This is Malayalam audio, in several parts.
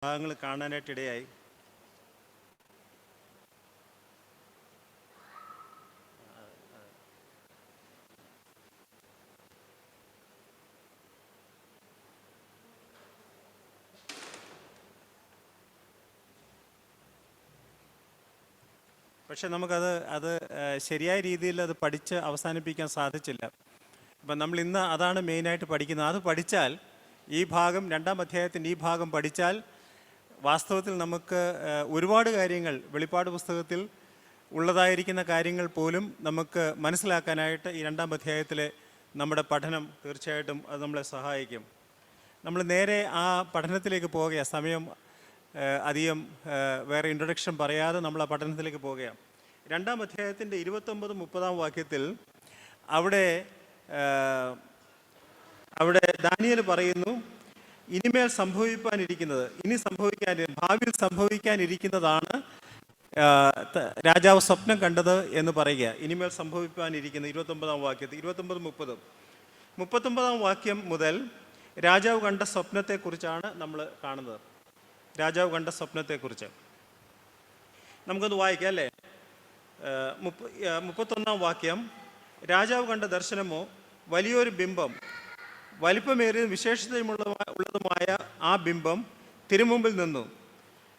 ഭാഗങ്ങൾ കാണാനായിട്ടിടയായി. പക്ഷെ നമുക്കത് ശരിയായ രീതിയിൽ അത് പഠിച്ച് അവസാനിപ്പിക്കാൻ സാധിച്ചില്ല. അപ്പം നമ്മൾ ഇന്ന് അതാണ് മെയിനായിട്ട് പഠിക്കുന്നത്. അത് പഠിച്ചാൽ ഈ ഭാഗം, രണ്ടാം അധ്യായത്തിൻ്റെ ഈ ഭാഗം പഠിച്ചാൽ വാസ്തവത്തിൽ നമുക്ക് ഒരുപാട് കാര്യങ്ങൾ വെളിപ്പാട് പുസ്തകത്തിൽ ഉള്ളതായിരിക്കുന്ന കാര്യങ്ങൾ പോലും നമുക്ക് മനസ്സിലാക്കാനായിട്ട് ഈ രണ്ടാം അധ്യായത്തിലെ നമ്മുടെ പഠനം തീർച്ചയായിട്ടും അത് നമ്മളെ സഹായിക്കും. നമ്മൾ നേരെ ആ പഠനത്തിലേക്ക് പോവുകയാണ്. സമയം അധികം വേറെ ഇൻട്രൊഡക്ഷൻ പറയാതെ നമ്മൾ ആ പഠനത്തിലേക്ക് പോവുകയാണ്. രണ്ടാം അധ്യായത്തിൻ്റെ 29-30 വാക്യത്തിൽ അവിടെ ദാനിയേൽ പറയുന്നു, ഇനിമേൽ ഭാവിയിൽ സംഭവിക്കാനിരിക്കുന്നതാണ് രാജാവ് സ്വപ്നം കണ്ടത് എന്ന് പറയുക. ഇനിമേൽ സംഭവിക്കാനിരിക്കുന്ന 29 വാക്യത്തിൽ 29-30 39 വാക്യം മുതൽ രാജാവ് കണ്ട സ്വപ്നത്തെക്കുറിച്ചാണ് നമ്മൾ കാണുന്നത്. രാജാവ് കണ്ട സ്വപ്നത്തെക്കുറിച്ച് നമുക്കൊന്ന് വായിക്കാം അല്ലേ. 31 വാക്യം, രാജാവ് കണ്ട ദർശനമോ വലിയൊരു ബിംബം, വലിപ്പമേറിയതും വിശേഷതയുമുള്ളതുമായ ആ ബിംബം തിരുമുമ്പിൽ നിന്നു.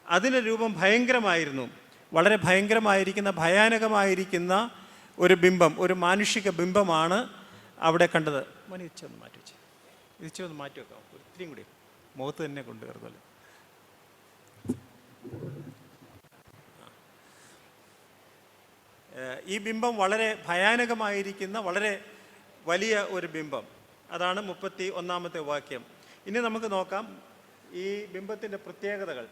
അതിൻ്റെ രൂപം ഭയങ്കരമായിരുന്നു. വളരെ ഭയാനകമായിരിക്കുന്ന ഒരു ബിംബം, ഒരു മാനുഷിക ബിംബമാണ് അവിടെ കണ്ടത്. ഇച്ചൊന്ന് മാറ്റി വെക്കാം, ഒത്തിരിയും കൂടി മുഖത്ത് തന്നെ കൊണ്ടുവരുന്നല്ലോ. ഈ ബിംബം വളരെ ഭയാനകമായിരിക്കുന്ന വളരെ വലിയ ഒരു ബിംബം. അതാണ് 31 വാക്യം. ഇനി നമുക്ക് നോക്കാം ഈ ബിംബത്തിൻ്റെ പ്രത്യേകതകൾ.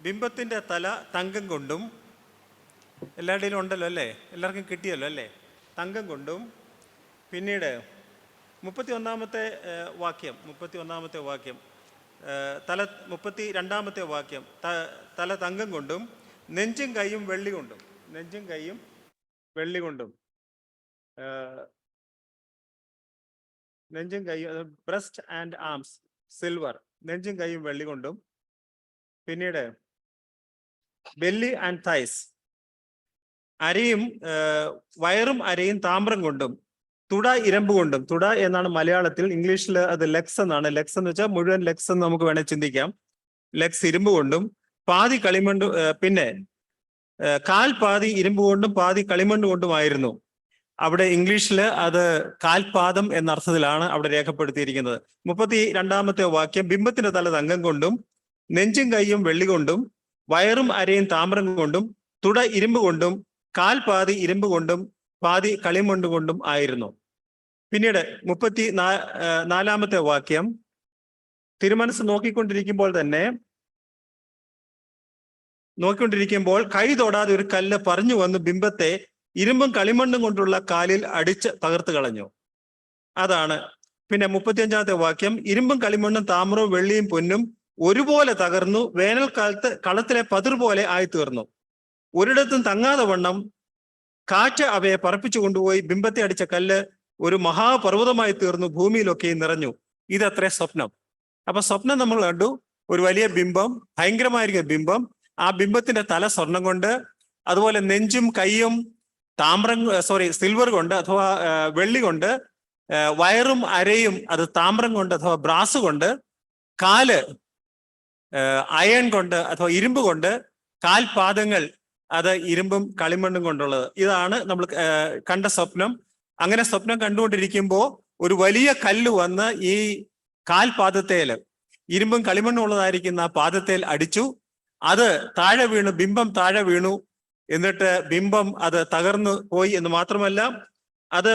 ബിംബത്തിൻ്റെ തല തങ്കം കൊണ്ടും, എല്ലാവരുടെയിലും ഉണ്ടല്ലോ അല്ലേ, എല്ലാവർക്കും കിട്ടിയല്ലോ അല്ലേ, തങ്കം കൊണ്ടും. പിന്നീട് 32 വാക്യം 32 വാക്യം 32 വാക്യം, തല തങ്കം കൊണ്ടും നെഞ്ചും കൈയും വെള്ളി കൊണ്ടും ബ്രസ്റ്റ് ആൻഡ് ആംസ് സിൽവർ, നെഞ്ചും കൈയും വെള്ളി കൊണ്ടും. പിന്നീട് ബെല്ലി ആൻഡ് തൈസ്, വയറും അരയും താമ്രം കൊണ്ടും, തുട ഇരുമ്പ് കൊണ്ടും. തുട എന്നാണ് മലയാളത്തിൽ, ഇംഗ്ലീഷിൽ അത് ലെഗ്സ് എന്നാണ്. ലെഗ്സ് എന്ന് വെച്ചാൽ മുഴുവൻ ലെഗ്സ് എന്ന് നമുക്ക് വേണേൽ ചിന്തിക്കാം. ലെഗ്സ് ഇരുമ്പ് കൊണ്ടും പാതി കളിമണ്ണ്, പിന്നെ കാൽ പാതി ഇരുമ്പ് കൊണ്ടും പാതി കളിമണ്ണ് കൊണ്ടുമായിരുന്നു. അവിടെ ഇംഗ്ലീഷിൽ അത് കാൽപാദം എന്ന അർത്ഥത്തിലാണ് അവിടെ രേഖപ്പെടുത്തിയിരിക്കുന്നത്. 32 വാക്യം, ബിംബത്തിന്റെ തല തങ്കം കൊണ്ടും നെഞ്ചും കൈയും വെള്ളി കൊണ്ടും വയറും അരയും താമ്രം കൊണ്ടും തുട ഇരുമ്പ് കൊണ്ടും കാൽ പാതി ഇരുമ്പ് കൊണ്ടും പാതി കളിമണ്ണ് കൊണ്ടും ആയിരുന്നു. പിന്നീട് 34 വാക്യം, തിരുമനസ് നോക്കിക്കൊണ്ടിരിക്കുമ്പോൾ കൈ തൊടാതെ ഒരു കല്ല് പറഞ്ഞു വന്ന് ബിംബത്തെ ഇരുമ്പും കളിമണ്ണും കൊണ്ടുള്ള കാലിൽ അടിച്ച് തകർത്ത് കളഞ്ഞു. അതാണ്. പിന്നെ 35 വാക്യം, ഇരുമ്പും കളിമണ്ണും താമ്രവും വെള്ളിയും പൊന്നും ഒരുപോലെ തകർന്നു, വേനൽക്കാലത്ത് കളത്തിലെ പതിർ പോലെ ആയിത്തീർന്നു. ഒരിടത്തും തങ്ങാതെ വണ്ണം കാറ്റ് അവയെ പറപ്പിച്ചു കൊണ്ടുപോയി ബിംബത്തെ അടിച്ച കല്ല് ഒരു മഹാപർവ്വതമായി തീർന്നു, ഭൂമിയിലൊക്കെ നിറഞ്ഞു. ഇതത്രേ സ്വപ്നം. അപ്പൊ സ്വപ്നം നമ്മൾ കണ്ടു, ഒരു വലിയ ബിംബം, ഭയങ്കരമായിരിക്കുന്ന ബിംബം. ആ ബിംബത്തിന്റെ തല സ്വർണം കൊണ്ട്, അതുപോലെ നെഞ്ചും കൈയും സിൽവർ കൊണ്ട് അഥവാ വെള്ളി കൊണ്ട്, വയറും അരയും അത് താമ്രം കൊണ്ട് അഥവാ ബ്രാസ് കൊണ്ട്, കാല് അയൺ കൊണ്ട് അഥവാ ഇരുമ്പ് കൊണ്ട്, കാൽപാദങ്ങൾ അത് ഇരുമ്പും കളിമണ്ണും കൊണ്ടുള്ളത്. ഇതാണ് നമ്മൾ കണ്ട സ്വപ്നം. അങ്ങനെ സ്വപ്നം കണ്ടുകൊണ്ടിരിക്കുമ്പോൾ ഒരു വലിയ കല്ല് വന്ന് ഈ കാൽപാദത്തേൽ, ഇരുമ്പും കളിമണ്ണും ഉള്ളതായിരിക്കുന്ന ആ പാദത്തേൽ അടിച്ചു. അത് താഴെ വീണു, ബിംബം താഴെ വീണു. എന്നിട്ട് ബിംബം അത് തകർന്നു പോയി എന്ന് മാത്രമല്ല, അത്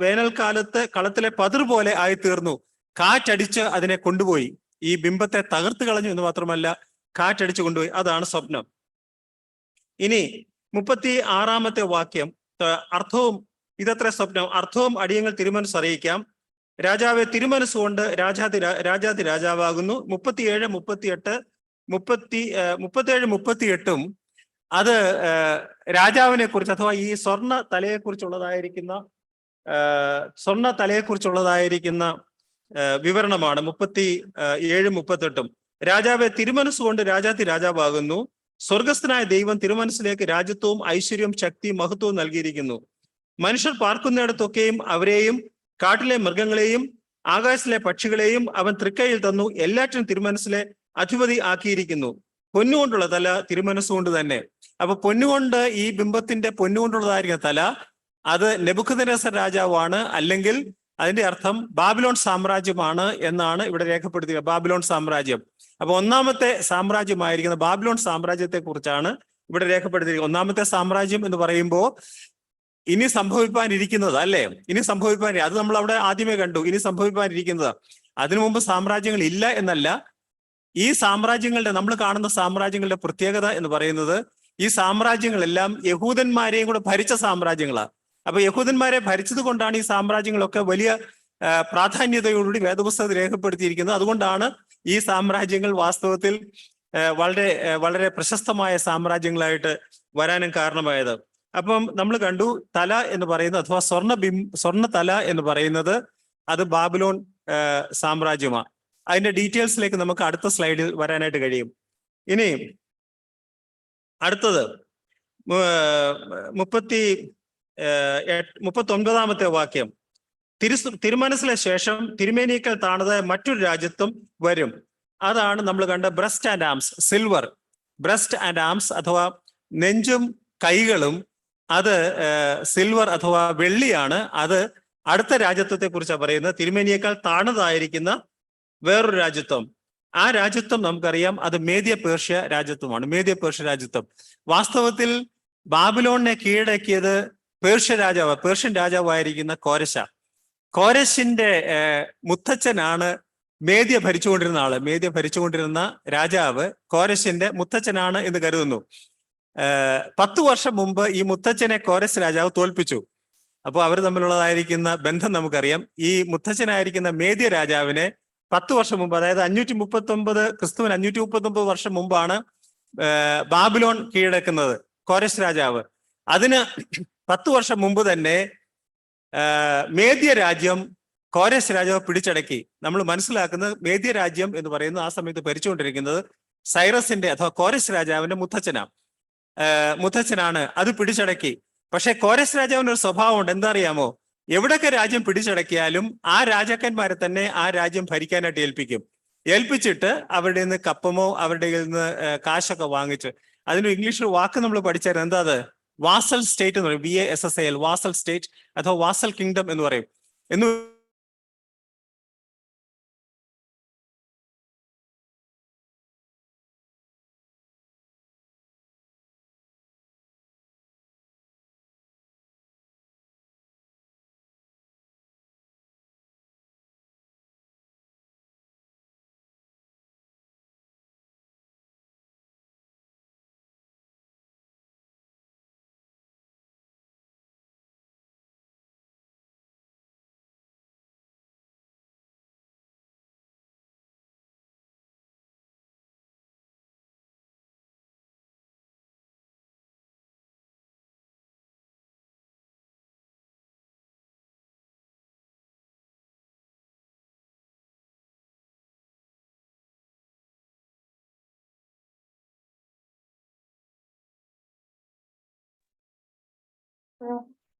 വേനൽക്കാലത്ത് കളത്തിലെ പതിർ പോലെ ആയിത്തീർന്നു. കാറ്റടിച്ച് അതിനെ കൊണ്ടുപോയി, ഈ ബിംബത്തെ തകർത്ത് കളഞ്ഞു എന്ന് മാത്രമല്ല, കാറ്റടിച്ച് കൊണ്ടുപോയി. അതാണ് സ്വപ്നം. ഇനി 36 വാക്യം, അർത്ഥവും ഇതത്ര സ്വപ്നം, അർത്ഥവും അടിയങ്ങൾ തിരുമനസ് അറിയിക്കാം. രാജാവെ, തിരുമനസ്സുകൊണ്ട് രാജാതി രാജാവാകുന്നു. 37, 38 അത് രാജാവിനെ കുറിച്ച് അഥവാ ഈ സ്വർണ്ണ തലയെ കുറിച്ചുള്ളതായിരിക്കുന്ന സ്വർണ്ണ തലയെക്കുറിച്ചുള്ളതായിരിക്കുന്ന വിവരണമാണ് 37-38. രാജാവെ, തിരുമനസ്സുകൊണ്ട് രാജാത്തി രാജാവാകുന്നു. സ്വർഗസ്ഥനായ ദൈവം തിരുമനസ്സിലേക്ക് രാജ്യത്വവും ഐശ്വര്യവും ശക്തിയും മഹത്വവും നൽകിയിരിക്കുന്നു. മനുഷ്യർ പാർക്കുന്നിടത്തൊക്കെയും അവരെയും കാട്ടിലെ മൃഗങ്ങളെയും ആകാശത്തിലെ പക്ഷികളെയും അവൻ തൃക്കൈയിൽ തന്നു. എല്ലാറ്റിനും തിരുമനസ്സിലെ അധിപതി ആക്കിയിരിക്കുന്നു. പൊന്നുകൊണ്ടുള്ള തല തിരുമനസ്സുകൊണ്ട് തന്നെ. അപ്പൊ പൊന്നുകൊണ്ട്, ഈ ബിംബത്തിന്റെ പൊന്നുകൊണ്ടുള്ളതായിരിക്കുന്ന തല അത് നെബൂഖദ്നേസർ രാജാവാണ്, അല്ലെങ്കിൽ അതിന്റെ അർത്ഥം ബാബിലോൺ സാമ്രാജ്യമാണ് എന്നാണ് ഇവിടെ രേഖപ്പെടുത്തിയത്. ബാബിലോൺ സാമ്രാജ്യം. അപ്പൊ ഒന്നാമത്തെ സാമ്രാജ്യമായിരിക്കുന്ന ബാബിലോൺ സാമ്രാജ്യത്തെ കുറിച്ചാണ് ഇവിടെ രേഖപ്പെടുത്തിയിരിക്കുന്നത്. ഒന്നാമത്തെ സാമ്രാജ്യം എന്ന് പറയുമ്പോൾ ഇനി സംഭവിപ്പാനിരിക്കുന്നത്, അല്ലേ? ഇനി സംഭവിപ്പാൻ, അത് നമ്മൾ അവിടെ ആദ്യമേ കണ്ടു. ഇനി സംഭവിപ്പാനിരിക്കുന്നത്. അതിനു മുമ്പ് സാമ്രാജ്യങ്ങൾ ഇല്ല എന്നല്ല. ഈ സാമ്രാജ്യങ്ങളുടെ, നമ്മൾ കാണുന്ന സാമ്രാജ്യങ്ങളുടെ പ്രത്യേകത എന്ന് പറയുന്നത്, ഈ സാമ്രാജ്യങ്ങളെല്ലാം യഹൂദന്മാരെയും കൂടെ ഭരിച്ച സാമ്രാജ്യങ്ങളാണ്. അപ്പൊ യഹൂദന്മാരെ ഭരിച്ചത് കൊണ്ടാണ് ഈ സാമ്രാജ്യങ്ങളൊക്കെ വലിയ പ്രാധാന്യതയോടുകൂടി വേദപുസ്തകത്തിൽ രേഖപ്പെടുത്തിയിരിക്കുന്നത്. അതുകൊണ്ടാണ് ഈ സാമ്രാജ്യങ്ങൾ വാസ്തവത്തിൽ വളരെ വളരെ പ്രശസ്തമായ സാമ്രാജ്യങ്ങളായിട്ട് വരാനും കാരണമായത്. അപ്പം നമ്മൾ കണ്ടു, തല എന്ന് പറയുന്നത്, അഥവാ സ്വർണ്ണ തല എന്ന് പറയുന്നത് അത് ബാബിലോൺ സാമ്രാജ്യമാണ്. അതിന്റെ ഡീറ്റെയിൽസിലേക്ക് നമുക്ക് അടുത്ത സ്ലൈഡിൽ വരാനായിട്ട് കഴിയും. ഇനി അടുത്തത് 39-ാമത്തെ വാക്യം. തിരുമനസ്സിലെ ശേഷം തിരുമേനിയേക്കാൾ താണതായ മറ്റൊരു രാജ്യത്വം വരും. അതാണ് നമ്മൾ കണ്ട breast and arms, silver. Breast and arms അഥവാ നെഞ്ചും കൈകളും അത് സിൽവർ അഥവാ വെള്ളിയാണ്. അത് അടുത്ത രാജ്യത്വത്തെ കുറിച്ചാണ് പറയുന്നത്. തിരുമേനിയേക്കാൾ താണതായിരിക്കുന്ന വേറൊരു രാജ്യത്വം. ആ രാജ്യത്വം നമുക്കറിയാം, അത് മേദ്യ പേർഷ്യ രാജ്യത്വമാണ്. മേദ്യ പേർഷ്യ രാജ്യത്വം. വാസ്തവത്തിൽ ബാബിലോണിനെ കീഴടക്കിയത് പേർഷ്യൻ രാജാവായിരിക്കുന്ന കോരശ. കോരശിന്റെ മുത്തച്ഛനാണ് മേദ്യ ഭരിച്ചുകൊണ്ടിരുന്ന ആള്. മേദ്യ ഭരിച്ചുകൊണ്ടിരുന്ന രാജാവ് കോരശിന്റെ മുത്തച്ഛനാണ് എന്ന് കരുതുന്നു. 10 വർഷം മുമ്പ് ഈ മുത്തച്ഛനെ കോരസ് രാജാവ് തോൽപ്പിച്ചു. അപ്പോൾ അവർ തമ്മിലുള്ളതായിരിക്കുന്ന ബന്ധം നമുക്കറിയാം. ഈ മുത്തച്ഛനായിരിക്കുന്ന മേദ്യ രാജാവിനെ 10 വർഷം മുമ്പ്, അതായത് 539, ക്രിസ്തുവിന് 539 വർഷം മുമ്പാണ് ബാബിലോൺ കീഴടക്കുന്നത് കോരസ് രാജാവ്. അതിന് 10 വർഷം മുമ്പ് തന്നെ മേദ്യ രാജ്യം കോരസ് രാജാവ് പിടിച്ചടക്കി. നമ്മൾ മനസ്സിലാക്കുന്നത്, മേദ്യ രാജ്യം എന്ന് പറയുന്നത് ആ സമയത്ത് ഭരിച്ചുകൊണ്ടിരിക്കുന്നത് സൈറസിന്റെ അഥവാ കോരസ് രാജാവിന്റെ മുത്തച്ഛനാണ്. അത് പിടിച്ചടക്കി. പക്ഷെ കോരസ് രാജാവിന് ഒരു സ്വഭാവമുണ്ട്. എന്താ അറിയാമോ? എവിടൊക്കെ രാജ്യം പിടിച്ചടക്കിയാലും ആ രാജാക്കന്മാരെ തന്നെ ആ രാജ്യം ഭരിക്കാനായിട്ട് ഏൽപ്പിച്ചിട്ട് അവരുടെ നിന്ന് കപ്പമോ അവരുടെ നിന്ന് കാശൊക്കെ വാങ്ങിച്ച്, അതിന് ഇംഗ്ലീഷിൽ വാക്ക് നമ്മൾ പഠിച്ചായിരുന്നു. എന്താ അത്? വാസൽ സ്റ്റേറ്റ് എന്ന് പറയും. VASSAL, വാസൽ സ്റ്റേറ്റ് അഥവാ വാസൽ കിങ്ഡം എന്ന് പറയും.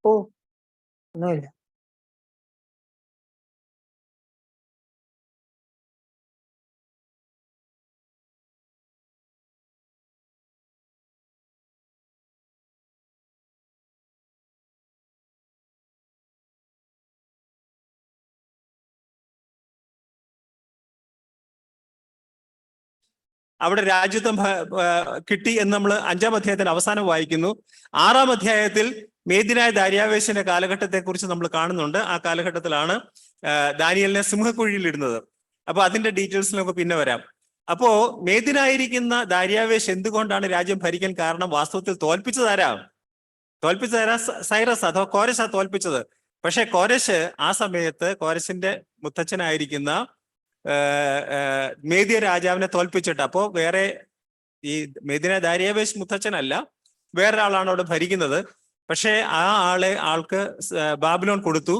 ഓ, ഒന്നുമില്ല. അവിടെ രാജ്യത്വം കിട്ടി എന്ന് നമ്മൾ 5-ാം അധ്യായത്തിന്റെ അവസാനം വായിക്കുന്നു. 6-ാം അധ്യായത്തിൽ മേദ്യനായ ദാര്യാവേശിന്റെ കാലഘട്ടത്തെ കുറിച്ച് നമ്മൾ കാണുന്നുണ്ട്. ആ കാലഘട്ടത്തിലാണ് ദാനിയലിനെ സിംഹക്കുഴിയിൽ ഇടുന്നത്. അപ്പൊ അതിന്റെ ഡീറ്റെയിൽസിലൊക്കെ പിന്നെ വരാം. അപ്പോ മേദ്യനായിരിക്കുന്ന ദാര്യാവേശ് എന്തുകൊണ്ടാണ് രാജ്യം ഭരിക്കാൻ കാരണം? വാസ്തവത്തിൽ തോൽപ്പിച്ചതാരാ? സൈറസ് അഥവാ കോരശാ തോൽപ്പിച്ചത്. പക്ഷെ കോരശ് ആ സമയത്ത് കോരശിന്റെ മുത്തച്ഛനായിരിക്കുന്ന മേദ്യ രാജാവിനെ തോൽപ്പിച്ചിട്ട്, അപ്പോ വേറെ ഈ മേദ്യന ദാര്യാവേശ് മുത്തച്ഛനല്ല, വേറൊരാളാണ് അവിടെ ഭരിക്കുന്നത്. പക്ഷേ ആൾക്ക് ബാബിലോൺ കൊടുത്തു.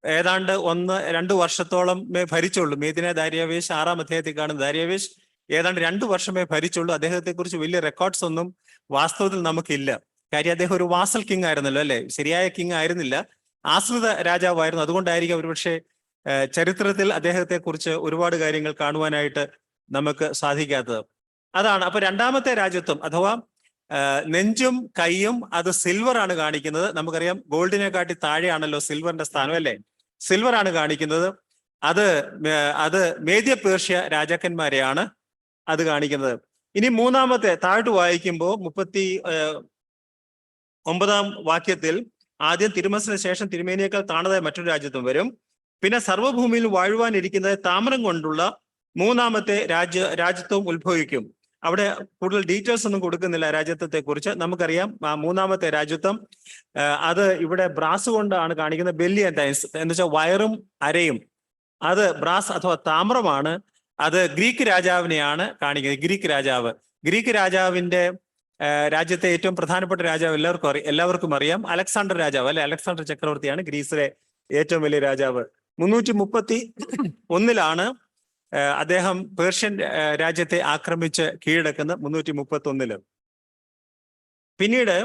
ഏതാണ്ട് 1-2 വർഷത്തോളം ഭരിച്ചുള്ളൂ. മേദിന ദാരിയാവേശ് 6-ാം അധ്യായത്തിൽ കാണുന്ന ദാരിയാവേശ് ഏതാണ്ട് 2 വർഷമേ ഭരിച്ചുള്ളൂ. അദ്ദേഹത്തെ കുറിച്ച് വലിയ റെക്കോർഡ്സ് ഒന്നും വാസ്തവത്തിൽ നമുക്കില്ല. കാര്യം അദ്ദേഹം ഒരു വാസൽ കിങ് ആയിരുന്നല്ലോ, അല്ലെ? ശരിയായ കിങ് ആയിരുന്നില്ല, ആശ്രിത രാജാവായിരുന്നു. അതുകൊണ്ടായിരിക്കും ഒരുപക്ഷെ ചരിത്രത്തിൽ അദ്ദേഹത്തെ കുറിച്ച് ഒരുപാട് കാര്യങ്ങൾ കാണുവാനായിട്ട് നമുക്ക് സാധിക്കാത്തത്. അതാണ്. അപ്പൊ രണ്ടാമത്തെ രാജ്യത്വം അഥവാ നെഞ്ചും കൈയും അത് സിൽവർ ആണ് കാണിക്കുന്നത്. നമുക്കറിയാം ഗോൾഡിനെ കാട്ടി താഴെയാണല്ലോ സിൽവറിന്റെ സ്ഥാനം, അല്ലേ? സിൽവർ ആണ് കാണിക്കുന്നത്. അത് മേദ്യ പേർഷ്യ രാജാക്കന്മാരെയാണ് അത് കാണിക്കുന്നത്. ഇനി മൂന്നാമത്തെ താഴോട്ട് വായിക്കുമ്പോൾ 39-ാം വാക്യത്തിൽ ആദ്യം തിരുമനസിന് ശേഷം തിരുമേനിയേക്കാൾ താണതായ മറ്റൊരു രാജ്യത്വം വരും. പിന്നെ സർവ്വഭൂമിയിൽ വാഴുവാനിരിക്കുന്നത് താമ്രം കൊണ്ടുള്ള മൂന്നാമത്തെ രാജ്യത്വം ഉത്ഭവിക്കും. അവിടെ കൂടുതൽ ഡീറ്റെയിൽസ് ഒന്നും കൊടുക്കുന്നില്ല രാജ്യത്വത്തെ കുറിച്ച്. നമുക്കറിയാം ആ മൂന്നാമത്തെ രാജ്യത്വം അത് ഇവിടെ ബ്രാസ് കൊണ്ടാണ് കാണിക്കുന്നത്. ബെല്ലി ആൻഡ് തൈൻസ് എന്ന് വെച്ചാൽ വയറും അരയും, അത് ബ്രാസ് അഥവാ താമ്രമാണ്. അത് ഗ്രീക്ക് രാജാവിനെയാണ് കാണിക്കുന്നത്. ഗ്രീക്ക് രാജാവിന്റെ രാജ്യത്തെ ഏറ്റവും പ്രധാനപ്പെട്ട രാജാവ് എല്ലാവർക്കും അറിയാം, അലക്സാണ്ടർ രാജാവ്, അല്ലെ? അലക്സാണ്ടർ ചക്രവർത്തിയാണ് ഗ്രീസിലെ ഏറ്റവും വലിയ രാജാവ്. 331-ലാണ് അദ്ദേഹം പേർഷ്യൻ രാജ്യത്തെ ആക്രമിച്ച് കീഴടക്കുന്നത്. 331-ല്. പിന്നീട്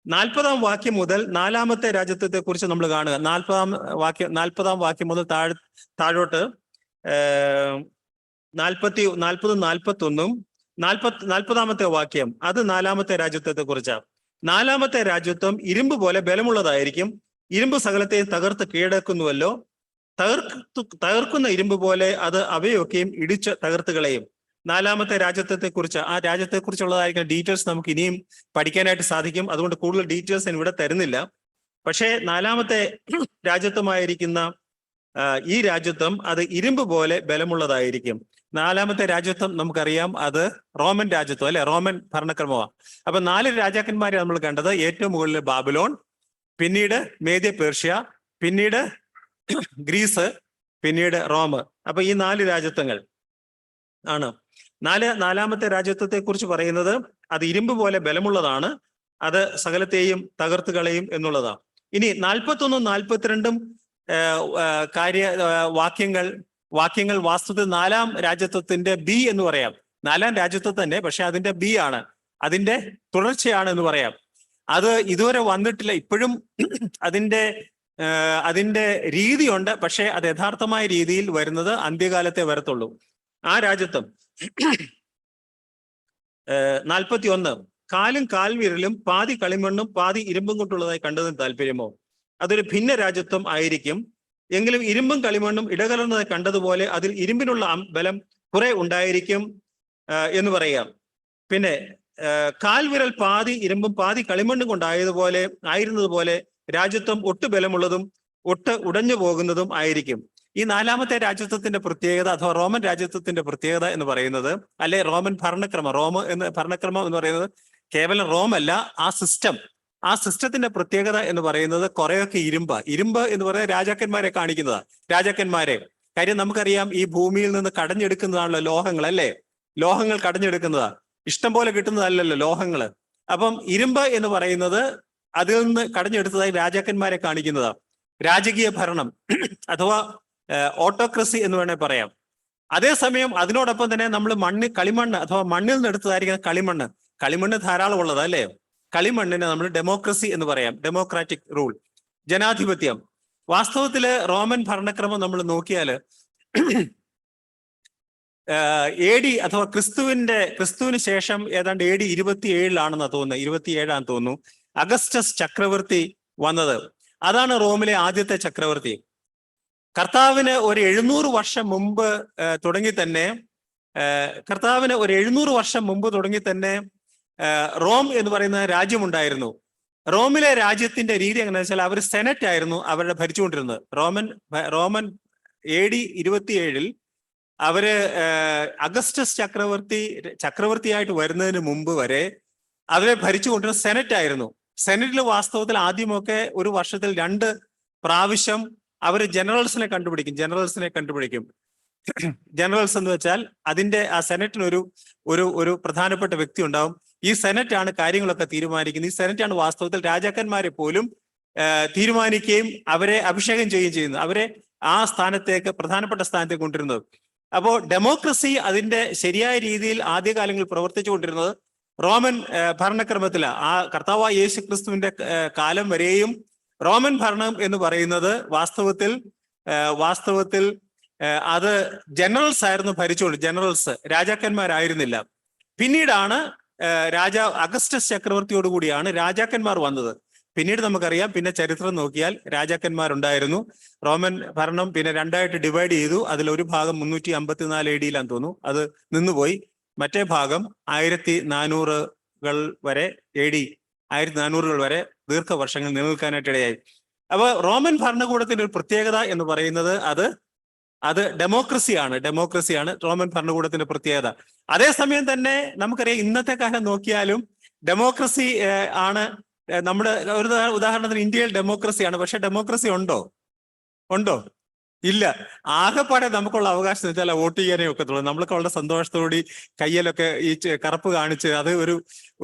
40-ാം വാക്യം മുതൽ 4-ാമത്തെ രാജ്യത്വത്തെ കുറിച്ച് നമ്മൾ കാണുക. 40-ാം വാക്യം മുതൽ താഴോട്ട് 40-41 40-ാമത്തെ വാക്യം അത് 4-ാമത്തെ രാജ്യത്വത്തെ കുറിച്ചാണ്. 4-ാമത്തെ രാജ്യത്വം ഇരുമ്പ് പോലെ ബലമുള്ളതായിരിക്കും. ഇരുമ്പ് സകലത്തെയും തകർത്ത് കീഴടക്കുന്നുവല്ലോ. തകർക്കുന്ന ഇരുമ്പ് പോലെ അത് അവയൊക്കെയും ഇടിച്ച് തകർത്ത് കളയും. 4-ാമത്തെ രാജ്യത്വത്തെ കുറിച്ച്, ആ രാജ്യത്തെ കുറിച്ചുള്ളതായിരിക്കുന്ന ഡീറ്റെയിൽസ് നമുക്ക് ഇനിയും പഠിക്കാനായിട്ട് സാധിക്കും. അതുകൊണ്ട് കൂടുതൽ ഡീറ്റെയിൽസ് ഞാൻ ഇവിടെ തരുന്നില്ല. പക്ഷേ 4-ാമത്തെ രാജ്യത്വമായിരിക്കുന്ന ഈ രാജ്യത്വം അത് ഇരുമ്പ് പോലെ ബലമുള്ളതായിരിക്കും. 4-ാമത്തെ രാജ്യത്വം നമുക്കറിയാം അത് റോമൻ രാജ്യത്വം, അല്ലെ? റോമൻ ഭരണക്രമമാണ്. അപ്പൊ 4 രാജാക്കന്മാരെ നമ്മൾ കണ്ടത്. ഏറ്റവും മുകളിൽ ബാബിലോൺ, പിന്നീട് മേദ്യ പേർഷ്യ, പിന്നീട് ഗ്രീസ്, പിന്നീട് റോം. അപ്പൊ ഈ 4 രാജ്യത്വങ്ങൾ ആണ്. 4-ാമത്തെ രാജ്യത്വത്തെ കുറിച്ച് പറയുന്നത് അത് ഇരുമ്പ് പോലെ ബലമുള്ളതാണ്, അത് സകലത്തെയും തകർത്ത് കളയും എന്നുള്ളതാണ്. ഇനി 41-42 വാക്യങ്ങൾ വാസ്തവത്തിൽ 4-ാം രാജ്യത്വത്തിന്റെ ബി എന്ന് പറയാം. 4-ാം രാജ്യത്വം തന്നെ, പക്ഷെ അതിന്റെ ബി ആണ്, അതിന്റെ തുടർച്ചയാണ് എന്ന് പറയാം. അത് ഇതുവരെ വന്നിട്ടില്ല. ഇപ്പോഴും അതിന്റെ രീതിയുണ്ട്, പക്ഷെ അത് യഥാർത്ഥമായ രീതിയിൽ വരുന്നത് അന്ത്യകാലത്തെ വരത്തുള്ളൂ. ആ രാജ്യത്വം 41 കാലും കാൽവിരലും പാതി കളിമണ്ണും പാതി ഇരുമ്പും കൊണ്ടുള്ളതായി കണ്ടതിന് താല്പര്യമോ? അതൊരു ഭിന്ന രാജ്യത്വം ആയിരിക്കും. എങ്കിലും ഇരുമ്പും കളിമണ്ണും ഇടകലർന്നതായി കണ്ടതുപോലെ അതിൽ ഇരുമ്പിനുള്ള ബലം കുറെ ഉണ്ടായിരിക്കും എന്ന് പറയാം. പിന്നെ കാൽവിരൽ പാതി ഇരുമ്പും പാതി കളിമണ്ണും ആയിരുന്നതുപോലെ രാജ്യത്വം ഒട്ടു ബലമുള്ളതും ഒട്ട് ഉടഞ്ഞു പോകുന്നതും ആയിരിക്കും. ഈ 4-ാമത്തെ രാജ്യത്വത്തിന്റെ പ്രത്യേകത അഥവാ റോമൻ രാജ്യത്വത്തിന്റെ പ്രത്യേകത എന്ന് പറയുന്നത്, അല്ലെ റോമൻ ഭരണക്രമം എന്ന് പറയുന്നത് കേവലം റോമല്ല, ആ സിസ്റ്റത്തിന്റെ പ്രത്യേകത എന്ന് പറയുന്നത് കുറെയൊക്കെ ഇരുമ്പ് എന്ന് പറയുന്നത് രാജാക്കന്മാരെ കാണിക്കുന്നതാണ്. കാര്യം നമുക്കറിയാം ഈ ഭൂമിയിൽ നിന്ന് കടഞ്ഞെടുക്കുന്നതാണല്ലോ ലോഹങ്ങൾ, അല്ലേ? ലോഹങ്ങൾ കടഞ്ഞെടുക്കുന്നതാ, ഇഷ്ടം പോലെ കിട്ടുന്നതല്ലല്ലോ ലോഹങ്ങള്. അപ്പം ഇരുമ്പ് എന്ന് പറയുന്നത് അതിൽ നിന്ന് കടഞ്ഞെടുത്തതായി രാജാക്കന്മാരെ കാണിക്കുന്നതാ. രാജകീയ ഭരണം അഥവാ ഓട്ടോക്രസി എന്ന് വേണേൽ പറയാം. അതേസമയം അതിനോടൊപ്പം തന്നെ നമ്മൾ കളിമണ്ണ് അഥവാ മണ്ണിൽ നിന്ന് എടുത്തതായിരിക്കുന്ന കളിമണ്ണ് ധാരാളം ഉള്ളത്, അല്ലേ? കളിമണ്ണിനെ നമ്മൾ ഡെമോക്രസി എന്ന് പറയാം. ഡെമോക്രാറ്റിക് റൂൾ, ജനാധിപത്യം. വാസ്തവത്തില് റോമൻ ഭരണക്രമം നമ്മൾ നോക്കിയാല് AD അഥവാ ക്രിസ്തുവിന് ശേഷം ഏതാണ്ട് AD 27-ലാണെന്നാ തോന്നുന്നത്, 27-ആണെന്ന് തോന്നുന്നു, അഗസ്റ്റസ് ചക്രവർത്തി വന്നത്. അതാണ് റോമിലെ ആദ്യത്തെ ചക്രവർത്തി. കർത്താവിന് ഒരു 700 വർഷം മുമ്പ് തുടങ്ങി തന്നെ റോം എന്ന് പറയുന്ന രാജ്യമുണ്ടായിരുന്നു. റോമിലെ രാജ്യത്തിന്റെ രീതി എങ്ങനെയാ വെച്ചാൽ അവർ സെനറ്റ് ആയിരുന്നു അവരുടെ ഭരിച്ചുകൊണ്ടിരുന്നത്. റോമൻ AD 27-ൽ അവര് അഗസ്റ്റസ് ചക്രവർത്തിയായിട്ട് വരുന്നതിന് മുമ്പ് വരെ അവരെ ഭരിച്ചുകൊണ്ടിരുന്ന സെനറ്റ് ആയിരുന്നു. സെനറ്റിൽ വാസ്തവത്തിൽ ആദ്യമൊക്കെ ഒരു വർഷത്തിൽ 2 പ്രാവശ്യം അവർ ജനറൽസിനെ കണ്ടുപിടിക്കും. ജനറൽസ് എന്ന് വെച്ചാൽ അതിന്റെ ആ സെനറ്റിന് ഒരു പ്രധാനപ്പെട്ട വ്യക്തി ഉണ്ടാവും. ഈ സെനറ്റ് ആണ് കാര്യങ്ങളൊക്കെ തീരുമാനിക്കുന്നത്. ഈ സെനറ്റ് ആണ് വാസ്തവത്തിൽ രാജാക്കന്മാരെ പോലും തീരുമാനിക്കുകയും അവരെ അഭിഷേകം ചെയ്യുകയും ചെയ്യുന്നത്, അവരെ ആ സ്ഥാനത്തേക്ക്, പ്രധാനപ്പെട്ട സ്ഥാനത്തേക്ക് കൊണ്ടിരുന്നത്. അപ്പോൾ ഡെമോക്രസി അതിന്റെ ശരിയായ രീതിയിൽ ആദ്യകാലങ്ങളിൽ പ്രവർത്തിച്ചുകൊണ്ടിരുന്നത് റോമൻ ഭരണക്രമത്തിലാണ്. ആ കർത്താവായ യേശു ക്രിസ്തുവിന്റെ കാലം വരെയും റോമൻ ഭരണം എന്ന് പറയുന്നത് വാസ്തവത്തിൽ അത് ജനറൽസ് ആയിരുന്നു ഭരിച്ചുകൊണ്ട്, ജനറൽസ്, രാജാക്കന്മാരായിരുന്നില്ല. പിന്നീടാണ് അഗസ്റ്റസ് ചക്രവർത്തിയോടുകൂടിയാണ് രാജാക്കന്മാർ വന്നത്. പിന്നീട് നമുക്കറിയാം, പിന്നെ ചരിത്രം നോക്കിയാൽ രാജാക്കന്മാരുണ്ടായിരുന്നു. റോമൻ ഭരണം പിന്നെ രണ്ടായിട്ട് ഡിവൈഡ് ചെയ്തു. അതിലൊരു ഭാഗം 354 AD തോന്നുന്നു, അത് നിന്നുപോയി. മറ്റേ ഭാഗം 1400 വരെ AD 1400 വരെ ദീർഘവർഷങ്ങൾ നിലനിൽക്കാനായിട്ട് ഇടയായി. അപ്പൊ റോമൻ ഭരണകൂടത്തിന്റെ ഒരു പ്രത്യേകത എന്ന് പറയുന്നത് അത് ഡെമോക്രസിയാണ് റോമൻ ഭരണകൂടത്തിന്റെ പ്രത്യേകത. അതേസമയം തന്നെ നമുക്കറിയാം, ഇന്നത്തെ കാലം നോക്കിയാലും ഡെമോക്രസി ആണ്. നമ്മുടെ ഒരു ഉദാഹരണത്തിന് ഇന്ത്യയിൽ ഡെമോക്രസിയാണ്, പക്ഷെ ഡെമോക്രസി ഉണ്ടോ? ഇല്ല. ആകെപ്പാടെ നമുക്കുള്ള അവകാശം എന്ന് വെച്ചാൽ വോട്ട് ചെയ്യാനേ ഒക്കത്തുള്ളൂ. നമ്മൾക്ക് വളരെ സന്തോഷത്തോടെ കയ്യിലൊക്കെ ഈ കറുപ്പ് കാണിച്ച് അത്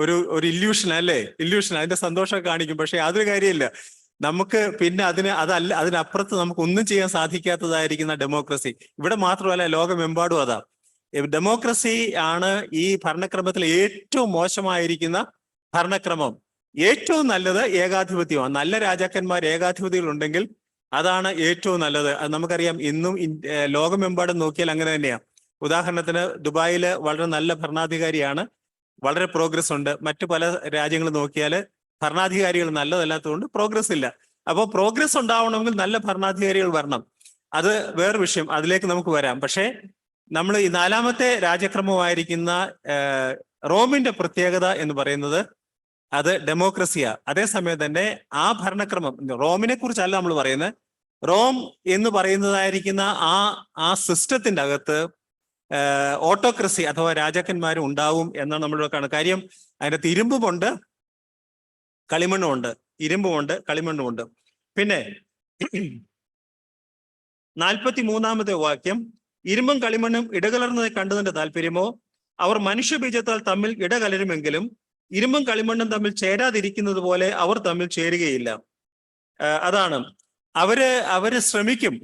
ഒരു ഇല്യൂഷൻ അല്ലേ, ഇല്യൂഷൻ, അതിന്റെ സന്തോഷം കാണിക്കും. പക്ഷെ അതൊരു കാര്യമില്ല. നമുക്ക് പിന്നെ അതിനപ്പുറത്ത് നമുക്ക് ഒന്നും ചെയ്യാൻ സാധിക്കാത്തതായിരിക്കുന്ന ഡെമോക്രസി. ഇവിടെ മാത്രമല്ല, ലോകമെമ്പാടും അതാ. ഡെമോക്രസി ആണ് ഈ ഭരണക്രമത്തിൽ ഏറ്റവും മോശമായിരിക്കുന്ന ഭരണക്രമം. ഏറ്റവും നല്ലത് ഏകാധിപത്യമാണ്. നല്ല രാജാക്കന്മാർ, ഏകാധിപതികളുണ്ടെങ്കിൽ അതാണ് ഏറ്റവും നല്ലത്. അത് നമുക്കറിയാം, ഇന്നും ലോകമെമ്പാടും നോക്കിയാൽ അങ്ങനെ തന്നെയാണ്. ഉദാഹരണത്തിന് ദുബായില് വളരെ നല്ല ഭരണാധികാരിയാണ്, വളരെ പ്രോഗ്രസ് ഉണ്ട്. മറ്റു പല രാജ്യങ്ങൾ നോക്കിയാൽ ഭരണാധികാരികൾ നല്ലതല്ലാത്തതുകൊണ്ട് പ്രോഗ്രസ് ഇല്ല. അപ്പോൾ പ്രോഗ്രസ് ഉണ്ടാവണമെങ്കിൽ നല്ല ഭരണാധികാരികൾ വരണം. അത് വേറെ വിഷയം, അതിലേക്ക് നമുക്ക് വരാം. പക്ഷേ നമ്മൾ ഈ 4ാമത്തെ രാജക്രമമായിരിക്കുന്ന റോമിന്റെ പ്രത്യേകത എന്ന് പറയുന്നത് അത് ഡെമോക്രസിയാ. അതേസമയം തന്നെ ആ ഭരണക്രമം, റോമിനെ കുറിച്ചല്ല നമ്മൾ പറയുന്നത്, റോം എന്ന് പറയുന്നതായിരിക്കുന്ന ആ സിസ്റ്റത്തിന്റെ അകത്ത് ഓട്ടോക്രസി അഥവാ രാജാക്കന്മാരും ഉണ്ടാവും എന്നാണ് നമ്മളിവിടെ കാണുന്നത്. കാര്യം അതിനകത്ത് ഇരുമ്പുമുണ്ട്, കളിമണ്ണുമുണ്ട്. ഇരുമ്പുമുണ്ട്, കളിമണ്ണുമുണ്ട്. പിന്നെ 43ാമത്തെ വാക്യം, ഇരുമ്പും കളിമണ്ണും ഇടകലർന്നത് കണ്ടതിന്റെ താല്പര്യമോ, അവർ മനുഷ്യബീജത്താൽ തമ്മിൽ ഇടകലരുമെങ്കിലും ഇരുമ്പും കളിമണ്ണും തമ്മിൽ ചേരാതിരിക്കുന്നത് പോലെ അവർ തമ്മിൽ ചേരുകയില്ല. അതാണ് അവര് ശ്രമിക്കും.